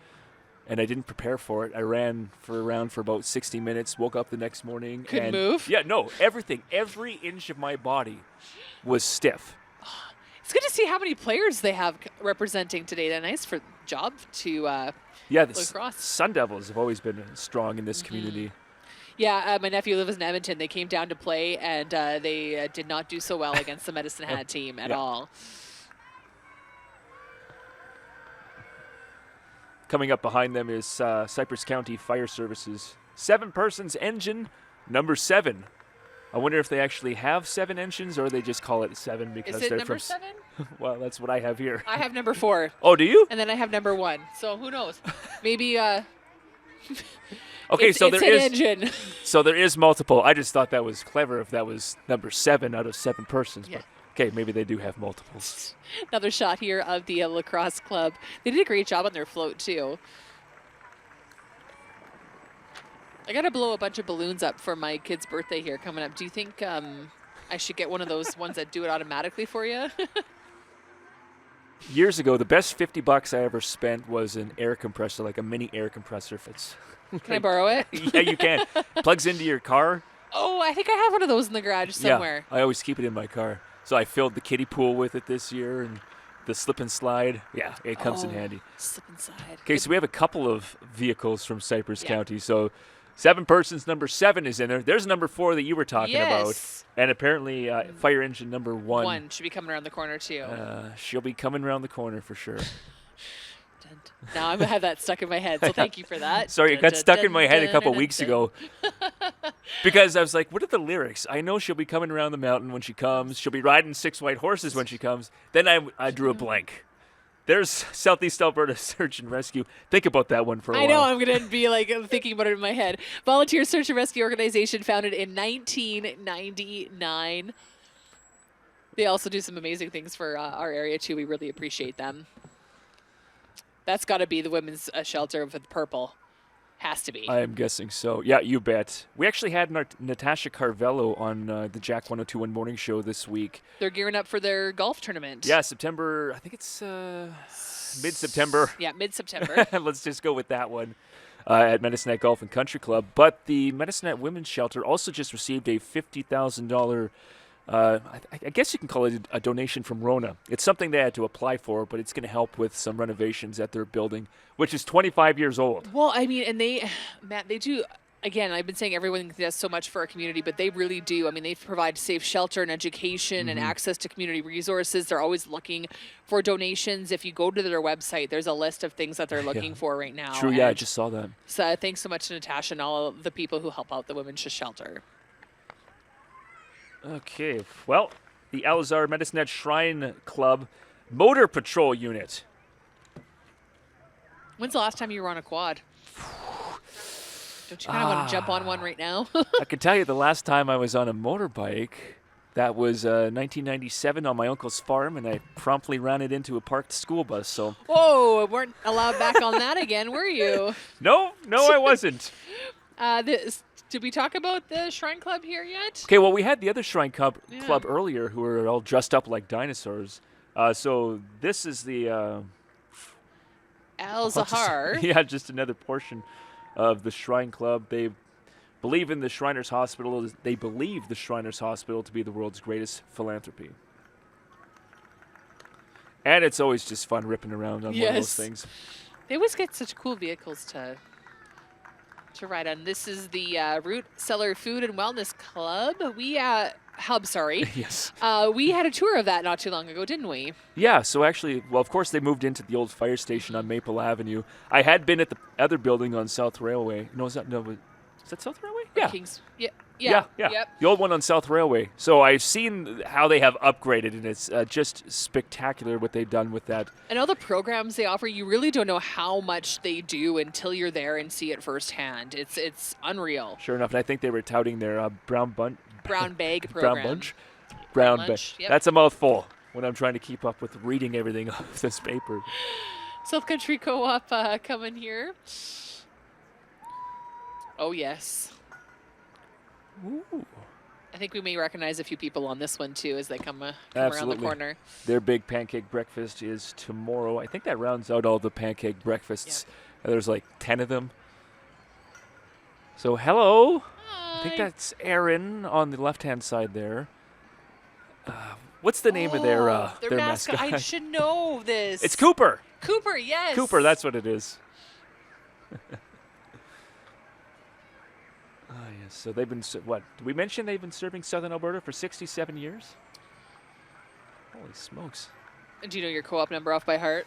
and I didn't prepare for it. I ran around for about 60 minutes, woke up the next morning. Couldn't move? Yeah, no, everything. Every inch of my body was stiff. It's good to see how many players they have representing today. That's nice for job to Yeah, the lacrosse. Sun Devils have always been strong in this community. Yeah, my nephew lives in Edmonton. They came down to play, and they did not do so well against the Medicine Hat team at all. Coming up behind them is Cypress County Fire Services. 7 persons engine, number 7. I wonder if they actually have 7 engines or they just call it 7 because Is it they're number from. 7? Well, that's what I have here. I have number 4. Oh, do you? And then I have number 1. So who knows? Maybe Okay, so it's there an is. engine. So there is multiple. I just thought that was clever if that was number 7 out of 7 persons. Yeah. But okay, maybe they do have multiples. Another shot here of the lacrosse club. They did a great job on their float too. I got to blow a bunch of balloons up for my kid's birthday here coming up. Do you think I should get one of those ones that do it automatically for you? Years ago, the best $50 I ever spent was an air compressor, like a mini air compressor. If it's Can I borrow it? yeah, you can. Plugs into your car. Oh, I think I have one of those in the garage somewhere. Yeah, I always keep it in my car. So I filled the kiddie pool with it this year, and the slip and slide. Yeah, it comes in handy. Slip and slide. Okay, so we have a couple of vehicles from Cypress Yeah. County. So 7 persons, number 7 is in there. There's number 4 that you were talking about. Yes. And apparently fire engine number 1. One should be coming around the corner too. She'll be coming around the corner for sure. Now I'm gonna have that stuck in my head. So thank you for that. Sorry, it got stuck in my head a couple weeks ago. Because I was like, what are the lyrics? I know she'll be coming around the mountain when she comes. She'll be riding 6 white horses when she comes. Then I drew a blank. There's Southeast Alberta Search and Rescue. Think about that one for a while. I know, I'm going to be like thinking about it in my head. Volunteer Search and Rescue Organization founded in 1999. They also do some amazing things for our area too. We really appreciate them. That's got to be the women's shelter with purple. Has to be. I am guessing so. Yeah, you bet. We actually had Natasha Carvello on the Jack 1021 Morning Show this week. They're gearing up for their golf tournament. Yeah, September, I think it's mid-September. Yeah, mid-September. Let's just go with that one at Medicinet Golf and Country Club. But the Medicinet Women's Shelter also just received a $50,000 I guess you can call it a donation from Rona. It's something they had to apply for, but it's going to help with some renovations at their building, which is 25 years old. Well, I mean, and Matt, they do, again, I've been saying everyone does so much for our community, but they really do. I mean, they provide safe shelter and education and access to community resources. They're always looking for donations. If you go to their website, there's a list of things that they're looking for right now. True, yeah, I just saw that. So thanks so much to Natasha and all of the people who help out the women's shelter. Okay, well, the Alazar Medicinet Shrine Club Motor Patrol Unit. When's the last time you were on a quad? Don't you kind of want to jump on one right now? I can tell you the last time I was on a motorbike, that was 1997 on my uncle's farm, and I promptly ran it into a parked school bus. So. Whoa, weren't allowed back on that again, were you? No, I wasn't. Did we talk about the Shrine Club here yet? Okay, well, we had the other Shrine Club earlier who were all dressed up like dinosaurs. So this is the... Al-Zahar. Yeah, just another portion of the Shrine Club. They believe in the Shriners Hospital. They believe the Shriners Hospital to be the world's greatest philanthropy. And it's always just fun ripping around on one of those things. They always get such cool vehicles to ride on. This is the Root Cellar Food and Wellness Club. Hub, sorry. Yes. We had a tour of that not too long ago, didn't we? Yeah, so actually, well, of course, they moved into the old fire station on Maple Avenue. I had been at the other building on South Railway. Is that South Railway? Yeah. Kings. Yeah. Yep. The old one on South Railway. So I've seen how they have upgraded, and it's just spectacular what they've done with that. And all the programs they offer, you really don't know how much they do until you're there and see it firsthand. It's unreal. Sure enough, and I think they were touting their brown bag program. Brown bag. Yep. That's a mouthful when I'm trying to keep up with reading everything off this paper. South Country Co-op coming here. Oh, yes. Ooh. I think we may recognize a few people on this one, too, as they come around the corner. Their big pancake breakfast is tomorrow. I think that rounds out all the pancake breakfasts. Yep. There's like 10 of them. So, hello. Hi. I think that's Aaron on the left-hand side there. What's the name of their mascot? I should know this. It's Cooper. Cooper, yes. Cooper, that's what it is. Yes. So they've been, what? Did we mention they've been serving Southern Alberta for 67 years? Holy smokes. Do you know your co-op number off by heart?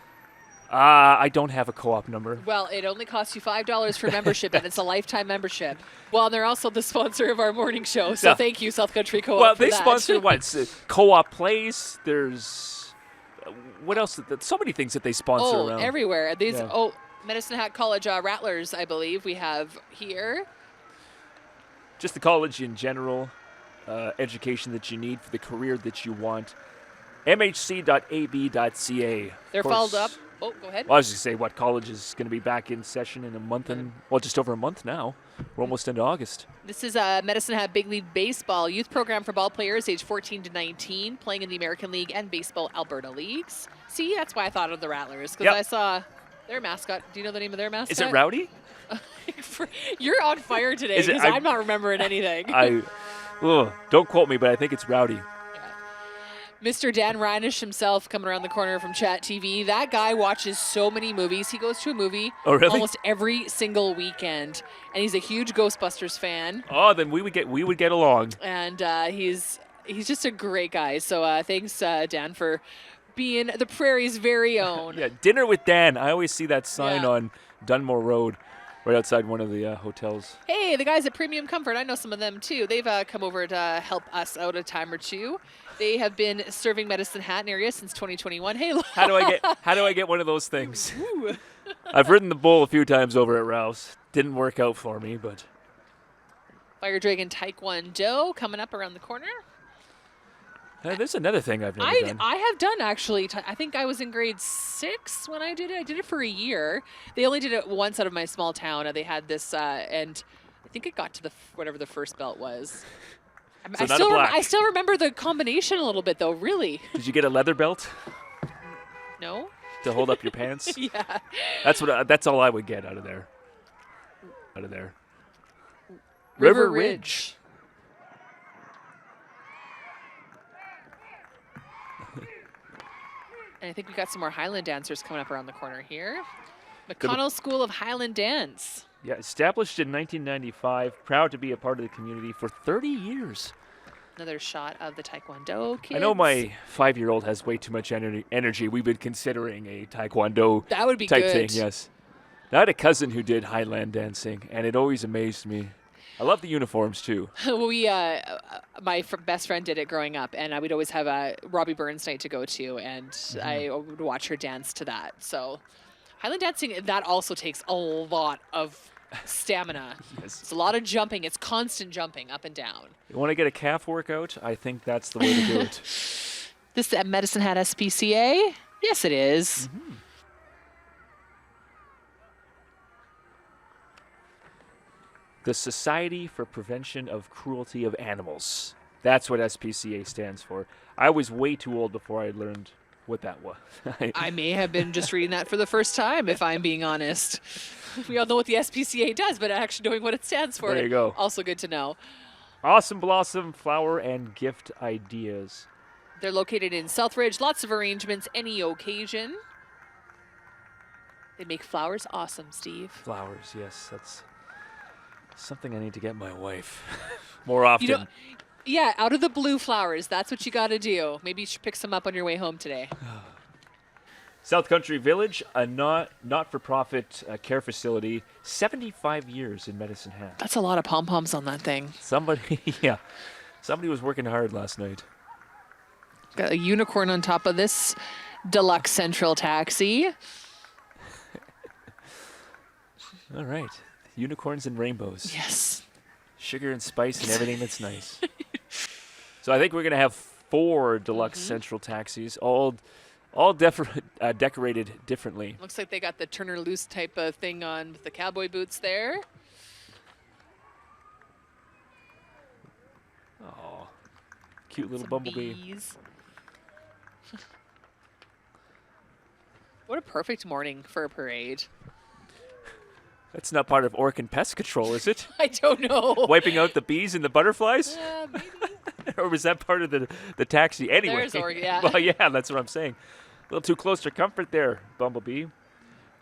I don't have a co-op number. Well, it only costs you $5 for membership, and it's a lifetime membership. Well, and they're also the sponsor of our morning show, so Yeah. thank you, South Country Co-op, Well, for they that. sponsor what? Co-op plays. There's what else? So many things that they sponsor around. Everywhere. These Yeah. Medicine Hat College Rattlers, I believe we have here. Just the college in general, education that you need for the career that you want. mhc.ab.ca. They're followed up. Oh, go ahead. Well, I was just going to say, what college is going to be back in session in a month and, well, just over a month now. We're almost into August. This is Medicine Hat Big League Baseball youth program for ball players age 14 to 19, playing in the American League and Baseball Alberta Leagues. See, that's why I thought of the Rattlers, because Yep. I saw their mascot. Do you know the name of their mascot? Is it Rowdy? You're on fire today, Is it- because I'm not remembering anything. Don't quote me, but I think it's Rowdy. Mr. Dan Reinish himself coming around the corner from Chat TV. That guy watches so many movies. He goes to a movie almost every single weekend, and he's a huge Ghostbusters fan. Oh, then we would get along. And he's just a great guy. So thanks, Dan, for being the Prairie's very own. Yeah, dinner with Dan. I always see that sign Yeah. on Dunmore Road, right outside one of the hotels. Hey, the guys at Premium Comfort, I know some of them too. They've come over to help us out a time or two. They have been serving Medicine Hat area since 2021. Hey, How do I get one of those things? Ooh. I've ridden the bull a few times over at Rouse. Didn't work out for me, but Fire Dragon Taekwondo coming up around the corner. there's another thing I've never done. I have done actually. I think I was in grade 6 when I did it. I did it for a year. They only did it once out of my small town. They had this, and I think it got to whatever the first belt was. So not a black. I still remember the combination a little bit though. Really? Did you get a leather belt No. to hold up your pants? Yeah. That's all I would get out of there. River Ridge. And I think we got some more Highland dancers coming up around the corner here. McConnell School of Highland Dance. Yeah, established in 1995, proud to be a part of the community for 30 years. Another shot of the Taekwondo kids. I know my 5-year-old has way too much energy. We've been considering a Taekwondo That would be type good. thing, yes. I had a cousin who did Highland dancing, and it always amazed me. I love the uniforms, too. We, my best friend did it growing up, and I would always have a Robbie Burns night to go to, and I would watch her dance to that. So Highland dancing, that also takes a lot of stamina. Yes. It's a lot of jumping. It's constant jumping up and down. You want to get a calf workout? I think that's the way to do it. This at Medicine Hat SPCA? Yes, it is. The Society for Prevention of Cruelty of Animals. That's what SPCA stands for. I was way too old before I learned what that was. I may have been just reading that for the first time, if I'm being honest. We all know what the SPCA does, but actually knowing what it stands for. There you go. Also good to know. Awesome Blossom Flower and Gift Ideas. They're located in Southridge. Lots of arrangements, any occasion. They make flowers awesome, Steve. Flowers, yes. That's something I need to get my wife more often. Yeah, out of the blue flowers. That's what you got to do. Maybe you should pick some up on your way home today. South Country Village, a not-for-profit care facility, 75 years in Medicine Hat. That's a lot of pom-poms on that thing. Somebody was working hard last night. Got a unicorn on top of this deluxe central taxi. All right. Unicorns and rainbows. Yes. Sugar and spice and everything that's nice. So I think we're going to have 4 deluxe central taxis, all decorated differently. Looks like they got the Turner Loose type of thing on with the cowboy boots there. Oh, cute little Some bumblebee. bees. What a perfect morning for a parade. That's not part of Orkin Pest Control, is it? I don't know. Wiping out the bees and the butterflies? Maybe. Or was that part of the taxi? Anyway. There's Orkin, yeah. Well, yeah, that's what I'm saying. A little too close to comfort there, Bumblebee.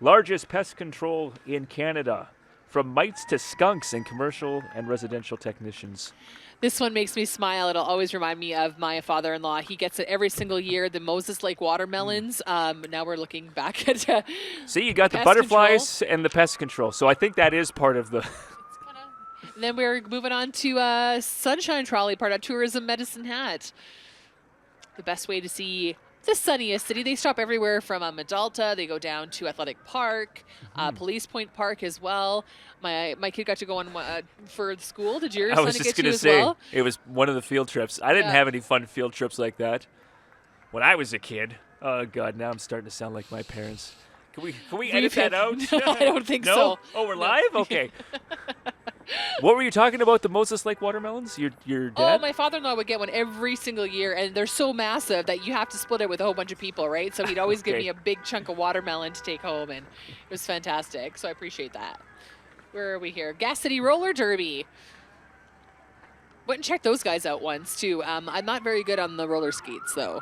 Largest pest control in Canada. From mites to skunks and commercial and residential technicians. This one makes me smile. It'll always remind me of my father-in-law. He gets it every single year, the Moses Lake watermelons. Now we're looking back at See, you got the pest butterflies and the pest control. So I think that is part of the... And then we're moving on to Sunshine Trolley, part of Tourism Medicine Hat. The best way to see the sunniest city. They stop everywhere from Medalta. They go down to Athletic Park, Police Point Park as well. My kid got to go on for school. Did your I son was get just to going to as say, well? it was one of the field trips. I didn't Yeah. have any fun field trips like that when I was a kid. Oh, God, now I'm starting to sound like my parents. Can we edit that out? No, I don't think No? so. Oh, we're No. live? Okay. What were you talking about, the Moses Lake watermelons? Your Oh, dad? my father-in-law would get one every single year, and they're so massive that you have to split it with a whole bunch of people, right? So he'd always give Okay. me a big chunk of watermelon to take home, and it was fantastic. So I appreciate that. Where are we here? Gas City Roller Derby. Went and checked those guys out once, too. I'm not very good on the roller skates, though,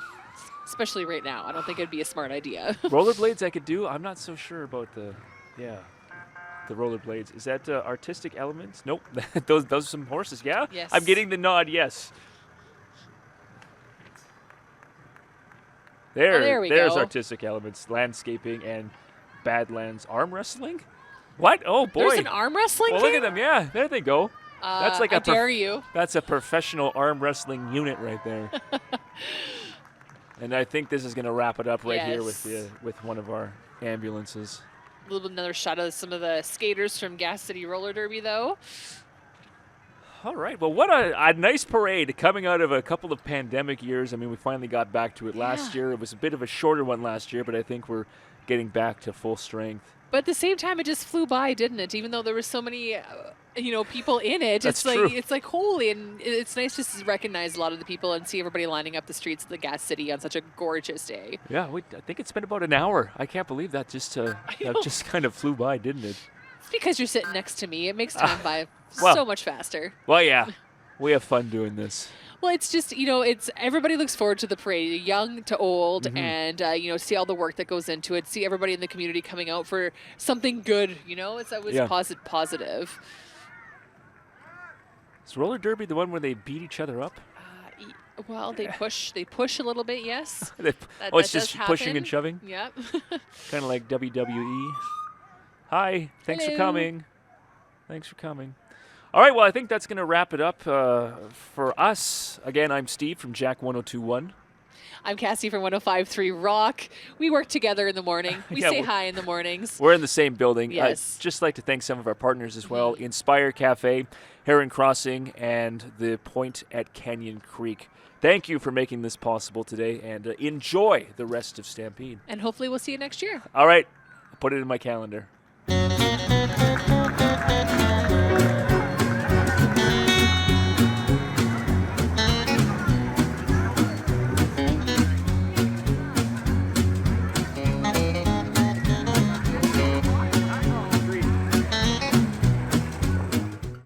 especially right now. I don't think it'd be a smart idea. Rollerblades I could do. I'm not so sure about the rollerblades. Is that artistic elements? Nope. those are some horses. Yeah? Yes. I'm getting the nod, yes. there we there's go. artistic elements, landscaping and Badlands arm wrestling. What? Oh boy. There's an arm wrestling Well, look game? at them. Yeah, there they go. That's like I a dare you. That's a professional arm wrestling unit right there. And I think this is going to wrap it up right here with Yes. with one of our ambulances. A little bit another shot of some of the skaters from Gas City Roller Derby, though. All right. Well, what a nice parade coming out of a couple of pandemic years. I mean, we finally got back to it last year. It was a bit of a shorter one last year, but I think we're getting back to full strength. But at the same time, it just flew by, didn't it? Even though there were so many, people in it. That's it's true. like it's like holy, and it's nice just to recognize a lot of the people and see everybody lining up the streets of the Gas City on such a gorgeous day. Yeah, I think it's been about an hour. I can't believe that that just kind of flew by, didn't it? It's because you're sitting next to me. It makes time by well. so much faster. Well, yeah, we have fun doing this. Well, it's just, it's everybody looks forward to the parade, young to old, and, see all the work that goes into it, see everybody in the community coming out for something good, it's always Yeah. positive. Is roller derby the one where they beat each other up? Well, they push a little bit, yes. It's That just does pushing happen. and shoving? Yep. Kind of like WWE. Hi, thanks for Hello. coming. Thanks for coming. All right, well, I think that's going to wrap it up for us. Again, I'm Steve from Jack 1021. I'm Cassie from 105.3 Rock. We work together in the morning. We Yeah, say we're- hi in the mornings. We're in the same building. Yes. Just like to thank some of our partners as well. Inspire Cafe, Heron Crossing, and The Point at Canyon Creek. Thank you for making this possible today, and enjoy the rest of Stampede. And hopefully we'll see you next year. All right, I'll put it in my calendar.